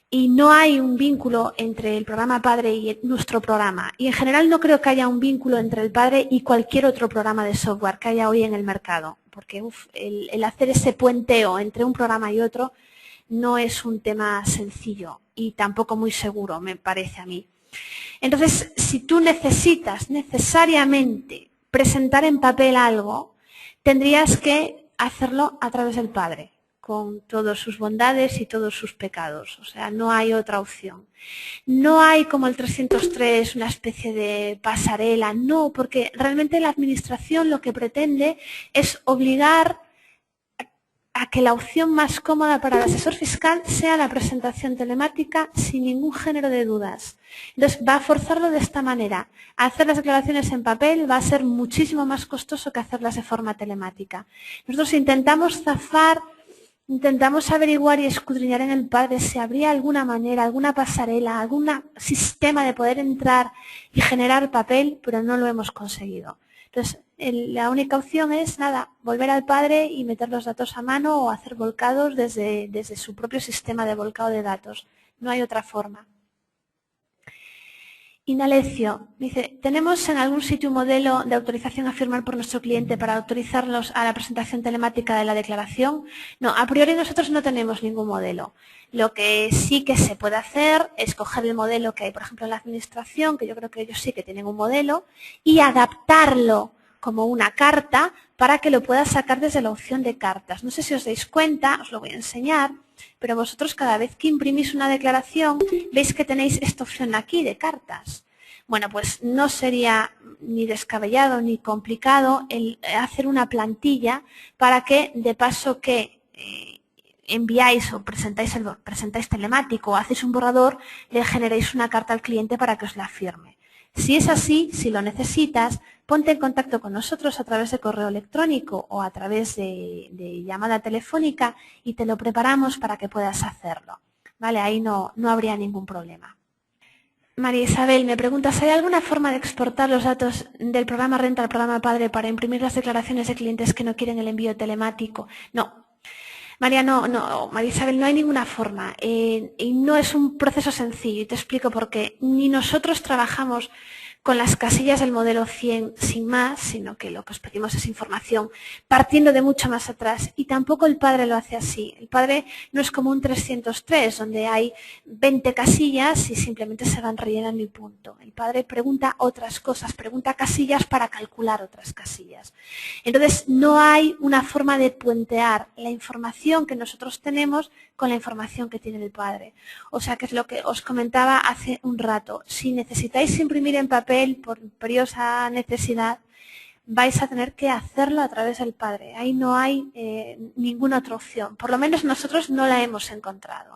Y no hay un vínculo entre el programa padre y nuestro programa. Y en general no creo que haya un vínculo entre el padre y cualquier otro programa de software que haya hoy en el mercado. Porque el hacer ese puenteo entre un programa y otro no es un tema sencillo y tampoco muy seguro, me parece a mí. Entonces, si tú necesitas necesariamente presentar en papel algo, tendrías que hacerlo a través del padre, con todas sus bondades y todos sus pecados. O sea, no hay otra opción. No hay como el 303 una especie de pasarela, no, porque realmente la administración lo que pretende es obligar a que la opción más cómoda para el asesor fiscal sea la presentación telemática sin ningún género de dudas. Entonces, va a forzarlo de esta manera. Hacer las declaraciones en papel va a ser muchísimo más costoso que hacerlas de forma telemática. Nosotros intentamos zafar intentamos averiguar y escudriñar en el padre si habría alguna manera, alguna pasarela, algún sistema de poder entrar y generar papel, pero no lo hemos conseguido. Entonces, la única opción es, nada, volver al padre y meter los datos a mano o hacer volcados desde su propio sistema de volcado de datos. No hay otra forma. Inalecio dice, ¿tenemos en algún sitio un modelo de autorización a firmar por nuestro cliente para autorizarnos a la presentación telemática de la declaración? No, a priori nosotros no tenemos ningún modelo. Lo que sí que se puede hacer es coger el modelo que hay, por ejemplo, en la administración, que yo creo que ellos sí que tienen un modelo, y adaptarlo como una carta para que lo puedas sacar desde la opción de cartas. No sé si os dais cuenta, os lo voy a enseñar, pero vosotros cada vez que imprimís una declaración veis que tenéis esta opción aquí de cartas. Bueno, pues no sería ni descabellado ni complicado el hacer una plantilla para que de paso que enviáis o presentáis telemático o hacéis un borrador, le generéis una carta al cliente para que os la firme. Si es así, si lo necesitas, ponte en contacto con nosotros a través de correo electrónico o a través de llamada telefónica y te lo preparamos para que puedas hacerlo. ¿Vale? Ahí no habría ningún problema. María Isabel me pregunta, ¿hay alguna forma de exportar los datos del programa Renta al programa Padre para imprimir las declaraciones de clientes que no quieren el envío telemático? No. María, María Isabel, no hay ninguna forma y no es un proceso sencillo y te explico por qué. Ni nosotros trabajamos con las casillas del modelo 100 sin más, sino que lo que os pedimos es información partiendo de mucho más atrás y tampoco el padre lo hace así. El padre no es como un 303 donde hay 20 casillas y simplemente se van rellenando y punto. El padre pregunta otras cosas, pregunta casillas para calcular otras casillas. Entonces no hay una forma de puentear la información que nosotros tenemos con la información que tiene el padre. O sea, que es lo que os comentaba hace un rato. Si necesitáis imprimir en papel por imperiosa necesidad, vais a tener que hacerlo a través del padre. Ahí no hay ninguna otra opción. Por lo menos nosotros no la hemos encontrado.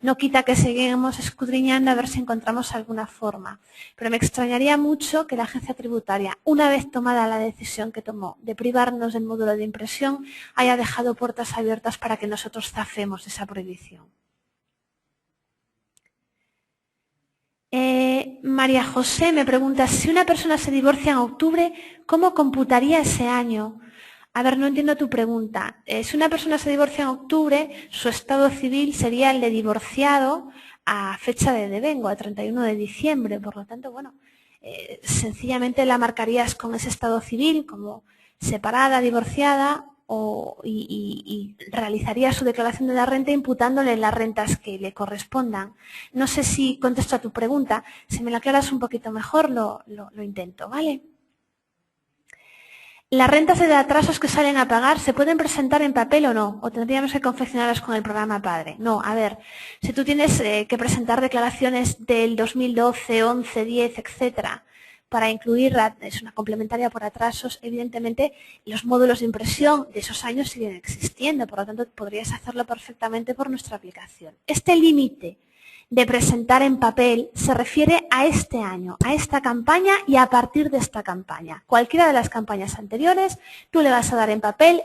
No quita que seguimos escudriñando a ver si encontramos alguna forma. Pero me extrañaría mucho que la agencia tributaria, una vez tomada la decisión que tomó de privarnos del módulo de impresión, haya dejado puertas abiertas para que nosotros zafemos esa prohibición. María José me pregunta, si una persona se divorcia en octubre, ¿cómo computaría ese año? A ver, no entiendo tu pregunta. Si una persona se divorcia en octubre, su estado civil sería el de divorciado a fecha de devengo, a 31 de diciembre. Por lo tanto, bueno, sencillamente la marcarías con ese estado civil como separada, divorciada, y realizaría su declaración de la renta imputándole las rentas que le correspondan. No sé si contesto a tu pregunta. Si me la aclaras un poquito mejor, lo intento, ¿vale? ¿Las rentas de atrasos que salen a pagar se pueden presentar en papel o no? ¿O tendríamos que confeccionarlas con el programa Padre? No, a ver, si tú tienes que presentar declaraciones del 2012, 11, 10, etcétera, para incluirla, es una complementaria por atrasos, evidentemente los módulos de impresión de esos años siguen existiendo, por lo tanto podrías hacerlo perfectamente por nuestra aplicación. Este límite de presentar en papel se refiere a este año, a esta campaña y a partir de esta campaña. Cualquiera de las campañas anteriores, tú le vas a dar en papel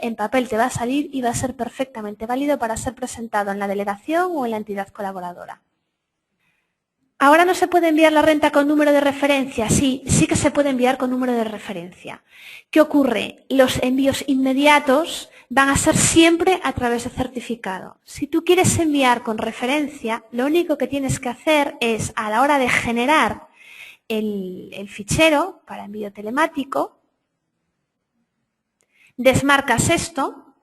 te va a salir y va a ser perfectamente válido para ser presentado en la delegación o en la entidad colaboradora. ¿Ahora no se puede enviar la renta con número de referencia? Sí, sí que se puede enviar con número de referencia. ¿Qué ocurre? Los envíos inmediatos van a ser siempre a través de certificado. Si tú quieres enviar con referencia, lo único que tienes que hacer es, a la hora de generar el fichero para envío telemático, desmarcas esto,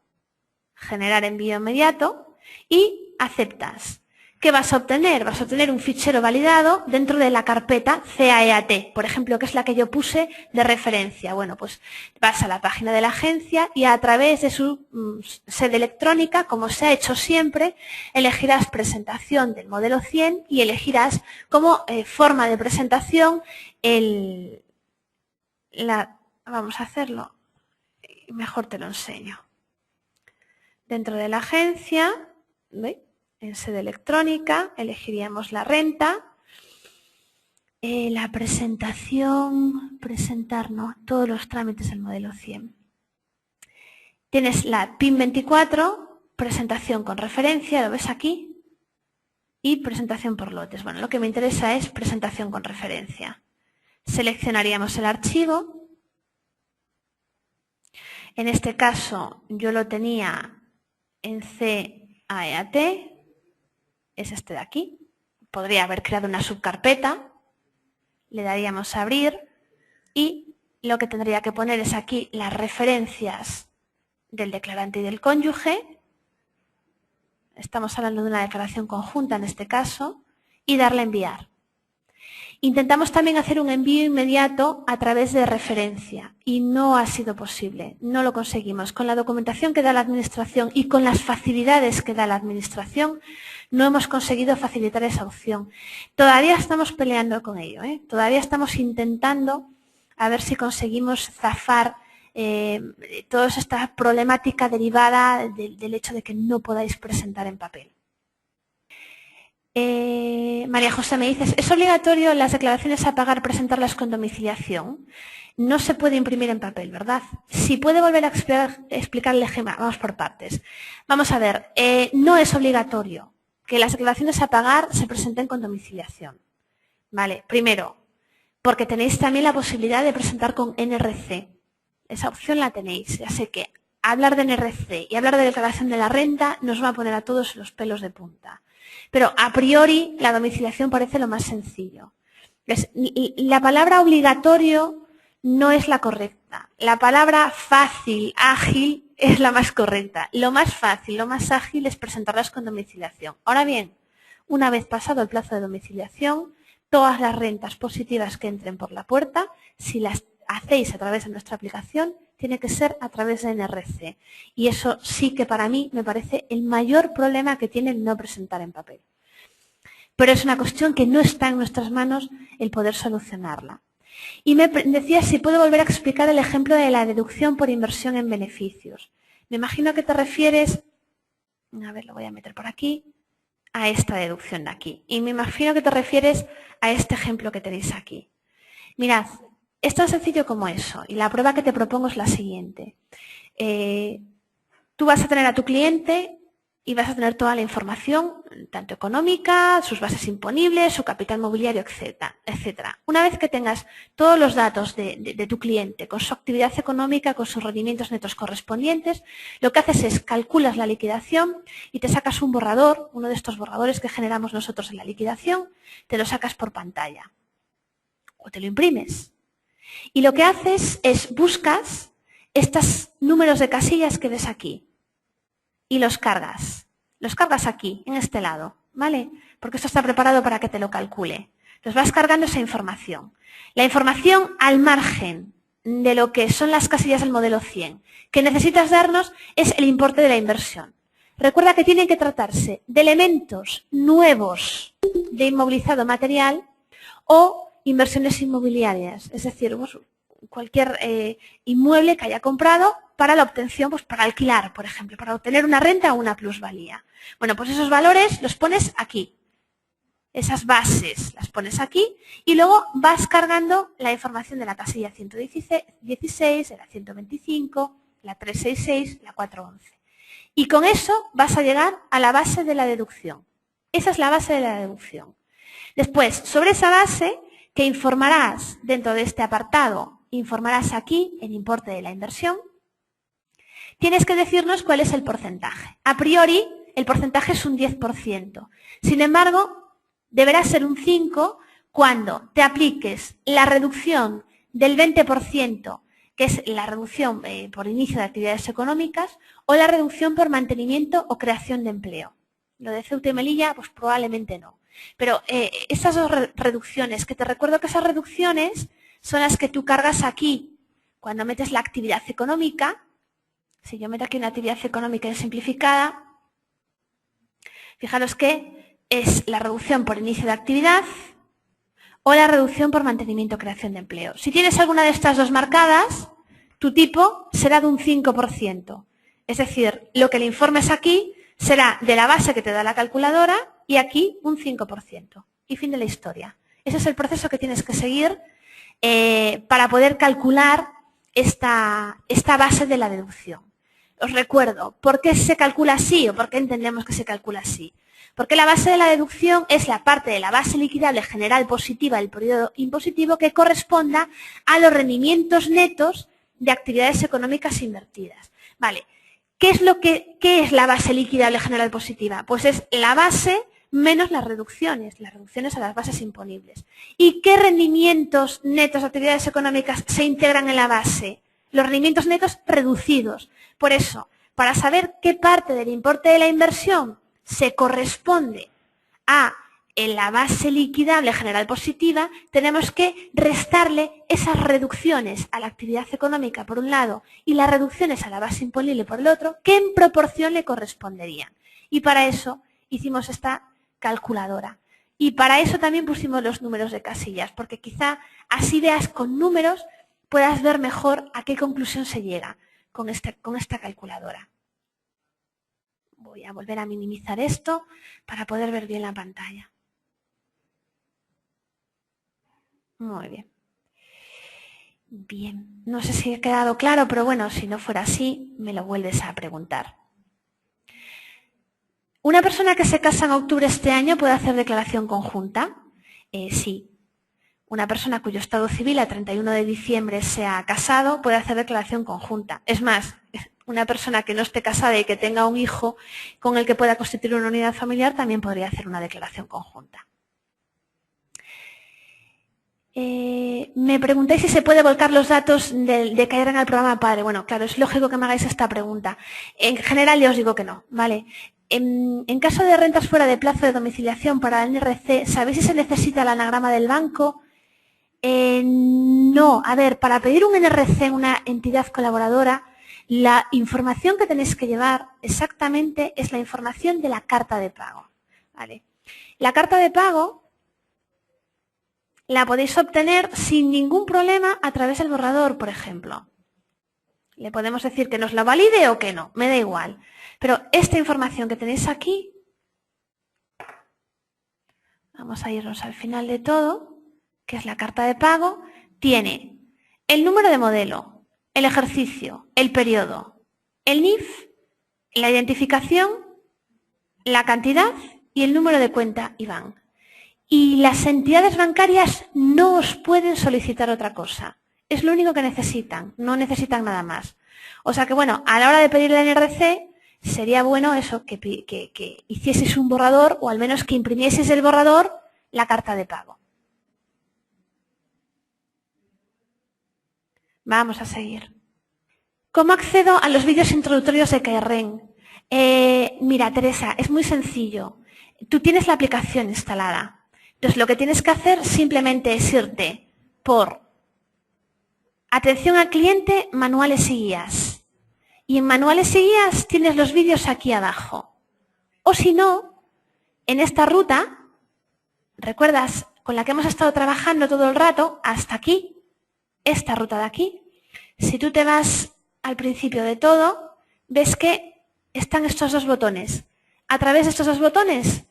generar envío inmediato, y aceptas. ¿Qué vas a obtener? Vas a obtener un fichero validado dentro de la carpeta CAEAT, por ejemplo, que es la que yo puse de referencia. Bueno, pues vas a la página de la agencia y a través de su sede electrónica, como se ha hecho siempre, elegirás presentación del modelo 100 y elegirás como forma de presentación vamos a hacerlo, mejor te lo enseño. Dentro de la agencia, ¿veis? En sede electrónica, elegiríamos la renta, la presentación, todos los trámites del modelo 100. Tienes la PIN 24, presentación con referencia, ¿lo ves aquí? Y presentación por lotes. Bueno, lo que me interesa es presentación con referencia. Seleccionaríamos el archivo. En este caso yo lo tenía en CAEAT, es este de aquí. Podría haber creado una subcarpeta, le daríamos a abrir y lo que tendría que poner es aquí las referencias del declarante y del cónyuge. Estamos hablando de una declaración conjunta en este caso y darle a enviar. Intentamos también hacer un envío inmediato a través de referencia y no ha sido posible, no lo conseguimos. Con la documentación que da la Administración y con las facilidades que da la Administración, no hemos conseguido facilitar esa opción. Todavía estamos peleando con ello, Todavía estamos intentando a ver si conseguimos zafar toda esta problemática derivada del hecho de que no podáis presentar en papel. María José me dices, ¿es obligatorio las declaraciones a pagar presentarlas con domiciliación? No se puede imprimir en papel, ¿verdad? Si puede volver a explicar el ejemplo, vamos por partes. Vamos a ver, no es obligatorio que las declaraciones a pagar se presenten con domiciliación. Vale, primero, porque tenéis también la posibilidad de presentar con NRC. Esa opción la tenéis. Ya sé que hablar de NRC y hablar de declaración de la renta nos va a poner a todos los pelos de punta. Pero a priori la domiciliación parece lo más sencillo. La palabra obligatorio no es la correcta. La palabra fácil, ágil es la más correcta. Lo más fácil, lo más ágil es presentarlas con domiciliación. Ahora bien, una vez pasado el plazo de domiciliación, todas las rentas positivas que entren por la puerta, si las hacéis a través de nuestra aplicación, tiene que ser a través de NRC. Y eso sí que para mí me parece el mayor problema que tiene el no presentar en papel. Pero es una cuestión que no está en nuestras manos el poder solucionarla. Y me decías si puedo volver a explicar el ejemplo de la deducción por inversión en beneficios. Me imagino que te refieres, a ver, lo voy a meter por aquí, a esta deducción de aquí. Y me imagino que te refieres a este ejemplo que tenéis aquí. Mirad, es tan sencillo como eso, y la prueba que te propongo es la siguiente. Tú vas a tener a tu cliente y vas a tener toda la información, tanto económica, sus bases imponibles, su capital mobiliario, etcétera. Una vez que tengas todos los datos de tu cliente, con su actividad económica, con sus rendimientos netos correspondientes, lo que haces es calculas la liquidación y te sacas un borrador, uno de estos borradores que generamos nosotros en la liquidación, te lo sacas por pantalla o te lo imprimes. Y lo que haces es buscas estos números de casillas que ves aquí y los cargas. Los cargas aquí, en este lado, ¿vale? Porque esto está preparado para que te lo calcule. Entonces vas cargando esa información. La información al margen de lo que son las casillas del modelo 100 que necesitas darnos es el importe de la inversión. Recuerda que tienen que tratarse de elementos nuevos de inmovilizado material o inversiones inmobiliarias, es decir, cualquier inmueble que haya comprado para la obtención, pues para alquilar, por ejemplo, para obtener una renta o una plusvalía. Bueno, pues esos valores los pones aquí. Esas bases las pones aquí y luego vas cargando la información de la casilla 116, de la 125, la 366, la 411. Y con eso vas a llegar a la base de la deducción. Esa es la base de la deducción. Después, sobre esa base, que informarás dentro de este apartado, informarás aquí el importe de la inversión, tienes que decirnos cuál es el porcentaje. A priori, el porcentaje es un 10%. Sin embargo, deberá ser un 5% cuando te apliques la reducción del 20%, que es la reducción por inicio de actividades económicas, o la reducción por mantenimiento o creación de empleo. Lo de Ceuta y Melilla, pues probablemente no. Pero esas dos reducciones, que te recuerdo que esas reducciones son las que tú cargas aquí cuando metes la actividad económica. Si yo meto aquí una actividad económica simplificada, fijaros que es la reducción por inicio de actividad o la reducción por mantenimiento o creación de empleo. Si tienes alguna de estas dos marcadas, tu tipo será de un 5%. Es decir, lo que le informes aquí será de la base que te da la calculadora y aquí un 5%. Y fin de la historia. Ese es el proceso que tienes que seguir para poder calcular esta base de la deducción. Os recuerdo, ¿por qué se calcula así o por qué entendemos que se calcula así? Porque la base de la deducción es la parte de la base liquidable general positiva del periodo impositivo que corresponda a los rendimientos netos de actividades económicas invertidas. Vale, ¿qué es la base liquidable general positiva? Pues es la base menos las reducciones a las bases imponibles. ¿Y qué rendimientos netos de actividades económicas se integran en la base? Los rendimientos netos reducidos. Por eso, para saber qué parte del importe de la inversión se corresponde a la base liquidable general positiva, tenemos que restarle esas reducciones a la actividad económica por un lado y las reducciones a la base imponible por el otro, que en proporción le corresponderían. Y para eso hicimos esta calculadora. Y para eso también pusimos los números de casillas, porque quizá así veas con números puedas ver mejor a qué conclusión se llega con esta calculadora. Voy a volver a minimizar esto para poder ver bien la pantalla. Muy bien. Bien, no sé si ha quedado claro, pero bueno, si no fuera así, me lo vuelves a preguntar. ¿Una persona que se casa en octubre de este año puede hacer declaración conjunta? Sí. Una persona cuyo estado civil a 31 de diciembre sea casado puede hacer declaración conjunta. Es más, una persona que no esté casada y que tenga un hijo con el que pueda constituir una unidad familiar también podría hacer una declaración conjunta. Me preguntáis si se puede volcar los datos de caer en el programa Padre. Bueno, claro, es lógico que me hagáis esta pregunta. En general yo os digo que no, ¿vale? En caso de rentas fuera de plazo de domiciliación para el NRC, ¿sabéis si se necesita el anagrama del banco? No. A ver, para pedir un NRC en una entidad colaboradora, la información que tenéis que llevar exactamente es la información de la carta de pago, ¿vale? La carta de pago la podéis obtener sin ningún problema a través del borrador, por ejemplo. Le podemos decir que nos la valide o que no, me da igual. Pero esta información que tenéis aquí, vamos a irnos al final de todo, que es la carta de pago, tiene el número de modelo, el ejercicio, el periodo, el NIF, la identificación, la cantidad y el número de cuenta IBAN. Y las entidades bancarias no os pueden solicitar otra cosa. Es lo único que necesitan, no necesitan nada más. O sea que, bueno, a la hora de pedir el NRC, sería bueno eso, que hicieseis un borrador o al menos que imprimieseis el borrador la carta de pago. Vamos a seguir. ¿Cómo accedo a los vídeos introductorios de Kaizen? Mira, Teresa, es muy sencillo. Tú tienes la aplicación instalada. Entonces, lo que tienes que hacer simplemente es irte por atención al cliente, manuales y guías. Y en manuales y guías tienes los vídeos aquí abajo. O si no, en esta ruta, ¿recuerdas con la que hemos estado trabajando todo el rato? Hasta aquí, esta ruta de aquí. Si tú te vas al principio de todo, ves que están estos dos botones. A través de estos dos botones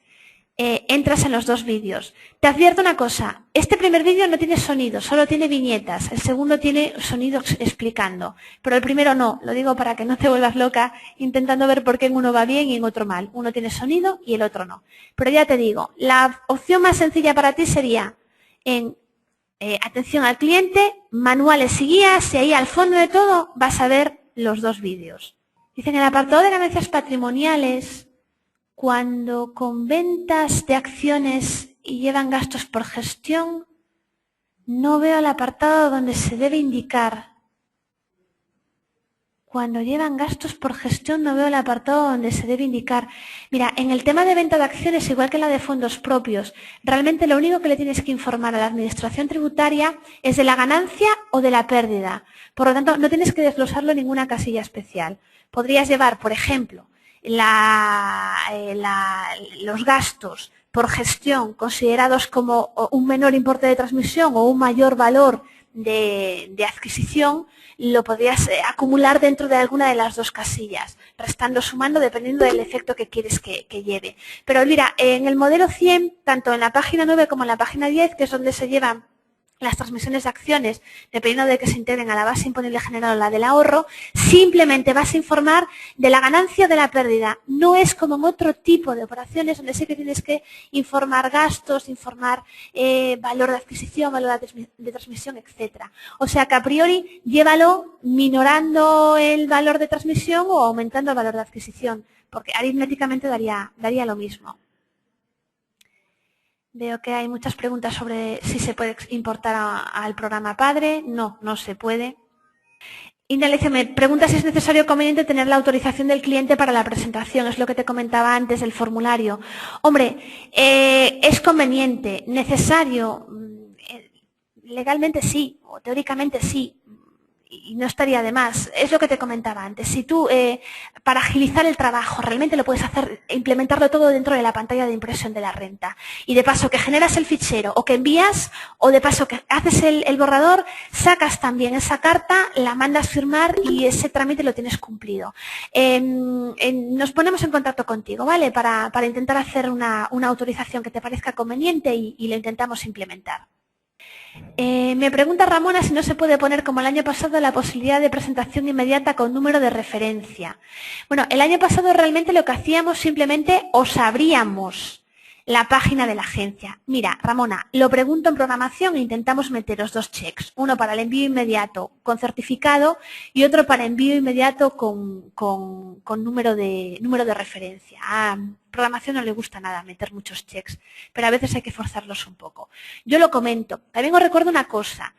entras en los dos vídeos. Te advierto una cosa, este primer vídeo no tiene sonido, solo tiene viñetas, el segundo tiene sonido explicando, pero el primero no, lo digo para que no te vuelvas loca intentando ver por qué en uno va bien y en otro mal. Uno tiene sonido y el otro no. Pero ya te digo, la opción más sencilla para ti sería en atención al cliente, manuales y guías, y ahí al fondo de todo vas a ver los dos vídeos. Dice en el apartado de ganancias patrimoniales, cuando con ventas de acciones y llevan gastos por gestión, no veo el apartado donde se debe indicar. Cuando llevan gastos por gestión no veo el apartado donde se debe indicar. Mira, en el tema de venta de acciones, igual que en la de fondos propios, realmente lo único que le tienes que informar a la administración tributaria es de la ganancia o de la pérdida. Por lo tanto, no tienes que desglosarlo en ninguna casilla especial. Podrías llevar, por ejemplo, los gastos por gestión considerados como un menor importe de transmisión o un mayor valor de adquisición, lo podrías acumular dentro de alguna de las dos casillas, restando, sumando, dependiendo del efecto que quieres que lleve. Pero mira, en el modelo 100, tanto en la página 9 como en la página 10, que es donde se llevan las transmisiones de acciones, dependiendo de que se integren a la base imponible general o la del ahorro, simplemente vas a informar de la ganancia o de la pérdida. No es como en otro tipo de operaciones donde sí que tienes que informar gastos, informar valor de adquisición, valor de transmisión, etcétera. O sea que a priori llévalo minorando el valor de transmisión o aumentando el valor de adquisición, porque aritméticamente daría lo mismo. Veo que hay muchas preguntas sobre si se puede importar al programa padre. No, no se puede. Indalecio me pregunta si es necesario o conveniente tener la autorización del cliente para la presentación. Es lo que te comentaba antes del formulario. Hombre, es conveniente. Necesario, legalmente sí, o teóricamente sí. Y no estaría de más. Es lo que te comentaba antes. Si tú, para agilizar el trabajo, realmente lo puedes hacer, implementarlo todo dentro de la pantalla de impresión de la renta. Y de paso que generas el fichero o que envías, o de paso que haces el borrador, sacas también esa carta, la mandas firmar y ese trámite lo tienes cumplido. Nos ponemos en contacto contigo, ¿vale? Para intentar hacer una autorización que te parezca conveniente y lo intentamos implementar. Me pregunta Ramona si no se puede poner como el año pasado la posibilidad de presentación inmediata con número de referencia. Bueno, el año pasado realmente lo que hacíamos simplemente os abríamos la página de la agencia. Mira, Ramona, lo pregunto en programación e intentamos meteros 2 checks. Uno para el envío inmediato con certificado y otro para envío inmediato con número de referencia. A programación no le gusta nada meter muchos checks, pero a veces hay que forzarlos un poco. Yo lo comento. También os recuerdo una cosa.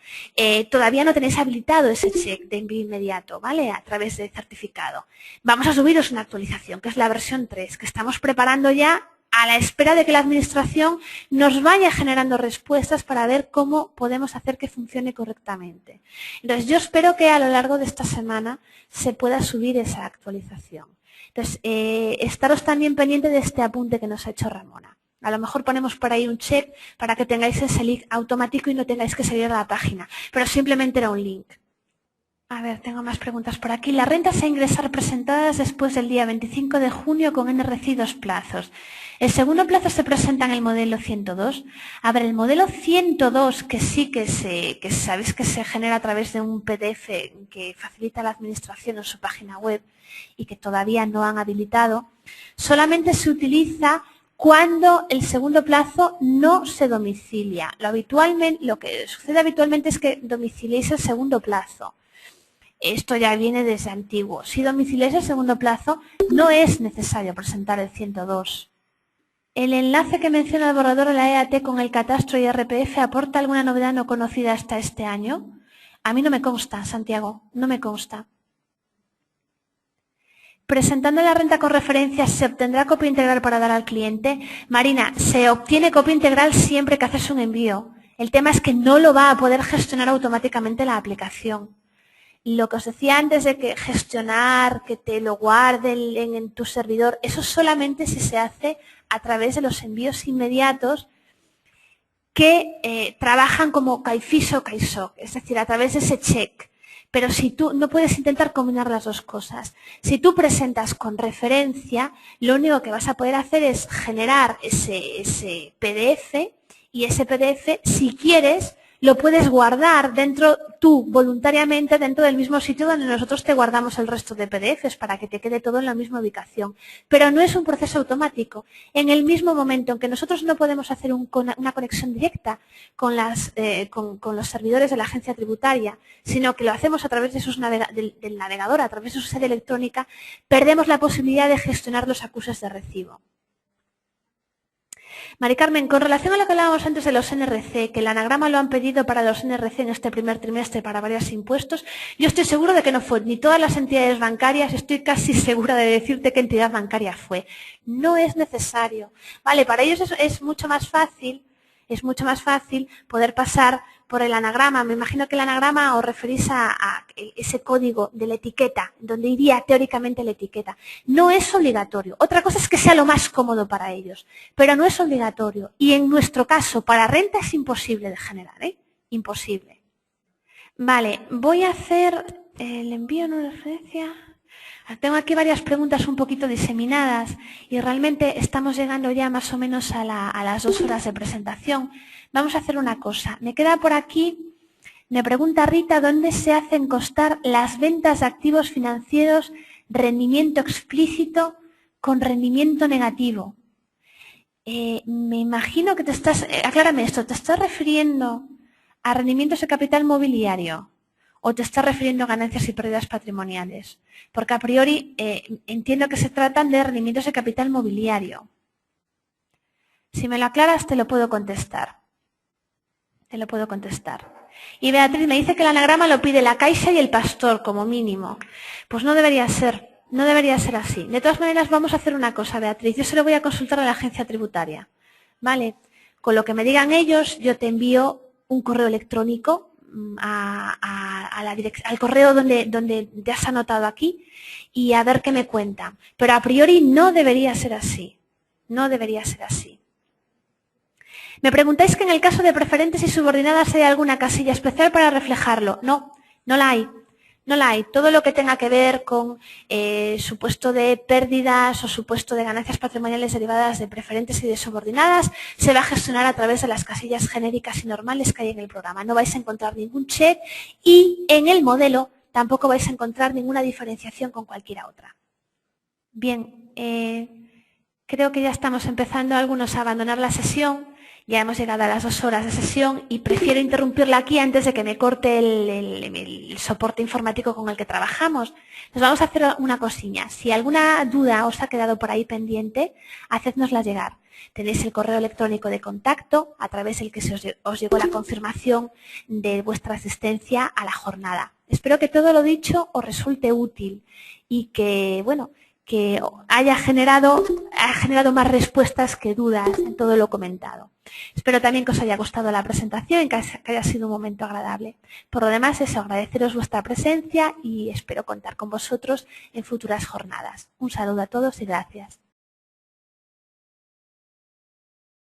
Todavía no tenéis habilitado ese check de envío inmediato, ¿vale? A través de certificado. Vamos a subiros una actualización, que es la versión 3, que estamos preparando ya a la espera de que la administración nos vaya generando respuestas para ver cómo podemos hacer que funcione correctamente. Entonces, yo espero que a lo largo de esta semana se pueda subir esa actualización. Entonces, estaros también pendiente de este apunte que nos ha hecho Ramona. A lo mejor ponemos por ahí un check para que tengáis ese link automático y no tengáis que salir a la página, pero simplemente era un link. A ver, tengo más preguntas por aquí. Las rentas a ingresar presentadas después del día 25 de junio con NRC 2 plazos. El segundo plazo se presenta en el modelo 102. A ver, el modelo 102, que sí que sabéis que se genera a través de un PDF que facilita la administración en su página web y que todavía no han habilitado, solamente se utiliza cuando el segundo plazo no se domicilia. Lo que sucede habitualmente es que domiciliéis el segundo plazo. Esto ya viene desde antiguo. Si domiciliáis el segundo plazo, no es necesario presentar el 102. ¿El enlace que menciona el borrador de la EAT con el catastro y RPF aporta alguna novedad no conocida hasta este año? A mí no me consta, Santiago, no me consta. Presentando la renta con referencias, ¿se obtendrá copia integral para dar al cliente? Marina, se obtiene copia integral siempre que haces un envío. El tema es que no lo va a poder gestionar automáticamente la aplicación. Lo que os decía antes de que gestionar, que te lo guarde en tu servidor, eso solamente si se hace a través de los envíos inmediatos que trabajan como CAIFIS o CAISOC, es decir, a través de ese check. Pero si tú no puedes intentar combinar las dos cosas. Si tú presentas con referencia, lo único que vas a poder hacer es generar ese PDF y ese PDF, si quieres, lo puedes guardar tú voluntariamente dentro del mismo sitio donde nosotros te guardamos el resto de PDFs para que te quede todo en la misma ubicación. Pero no es un proceso automático. En el mismo momento en que nosotros no podemos hacer una conexión directa con los servidores de la agencia tributaria, sino que lo hacemos a través del navegador, a través de su sede electrónica, perdemos la posibilidad de gestionar los acuses de recibo. Mari Carmen, con relación a lo que hablábamos antes de los NRC, que el anagrama lo han pedido para los NRC en este primer trimestre para varios impuestos, yo estoy seguro de que no fue ni todas las entidades bancarias, estoy casi segura de decirte qué entidad bancaria fue. No es necesario. Vale, para ellos es mucho más fácil poder pasar por el anagrama. Me imagino que el anagrama os referís a ese código de la etiqueta, donde iría teóricamente la etiqueta. No es obligatorio. Otra cosa es que sea lo más cómodo para ellos, pero no es obligatorio. Y en nuestro caso, para renta es imposible de generar, ¿eh? Imposible. Vale, voy a hacer el envío en una referencia. Tengo aquí varias preguntas un poquito diseminadas y realmente estamos llegando ya más o menos a las 2 horas de presentación. Vamos a hacer una cosa. Me queda por aquí, me pregunta Rita, ¿dónde se hacen constar las ventas de activos financieros, rendimiento explícito con rendimiento negativo? Me imagino que te estás, aclárame esto, ¿te estás refiriendo a rendimientos de capital mobiliario o te estás refiriendo a ganancias y pérdidas patrimoniales? Porque a priori entiendo que se tratan de rendimientos de capital mobiliario. Si me lo aclaras, te lo puedo contestar. Te lo puedo contestar. Y Beatriz me dice que el anagrama lo pide la Caixa y el Pastor como mínimo. Pues no debería ser. No debería ser así. De todas maneras, vamos a hacer una cosa, Beatriz. Yo se lo voy a consultar a la agencia tributaria. ¿Vale? Con lo que me digan ellos, yo te envío un correo electrónico al correo donde te has anotado aquí y a ver qué me cuentan. Pero a priori no debería ser así. No debería ser así. Me preguntáis que en el caso de preferentes y subordinadas hay alguna casilla especial para reflejarlo. No, no la hay. No la hay. Todo lo que tenga que ver con supuesto de pérdidas o supuesto de ganancias patrimoniales derivadas de preferentes y de subordinadas se va a gestionar a través de las casillas genéricas y normales que hay en el programa. No vais a encontrar ningún check y en el modelo tampoco vais a encontrar ninguna diferenciación con cualquiera otra. Bien, creo que ya estamos empezando algunos a abandonar la sesión. Ya hemos llegado a las 2 horas de sesión y prefiero interrumpirla aquí antes de que me corte el soporte informático con el que trabajamos. Nos vamos a hacer una cosilla. Si alguna duda os ha quedado por ahí pendiente, hacednosla llegar. Tenéis el correo electrónico de contacto a través del que os llegó la confirmación de vuestra asistencia a la jornada. Espero que todo lo dicho os resulte útil y que, bueno, que haya generado más respuestas que dudas en todo lo comentado. Espero también que os haya gustado la presentación y que haya sido un momento agradable. Por lo demás, eso, agradeceros vuestra presencia y espero contar con vosotros en futuras jornadas. Un saludo a todos y gracias.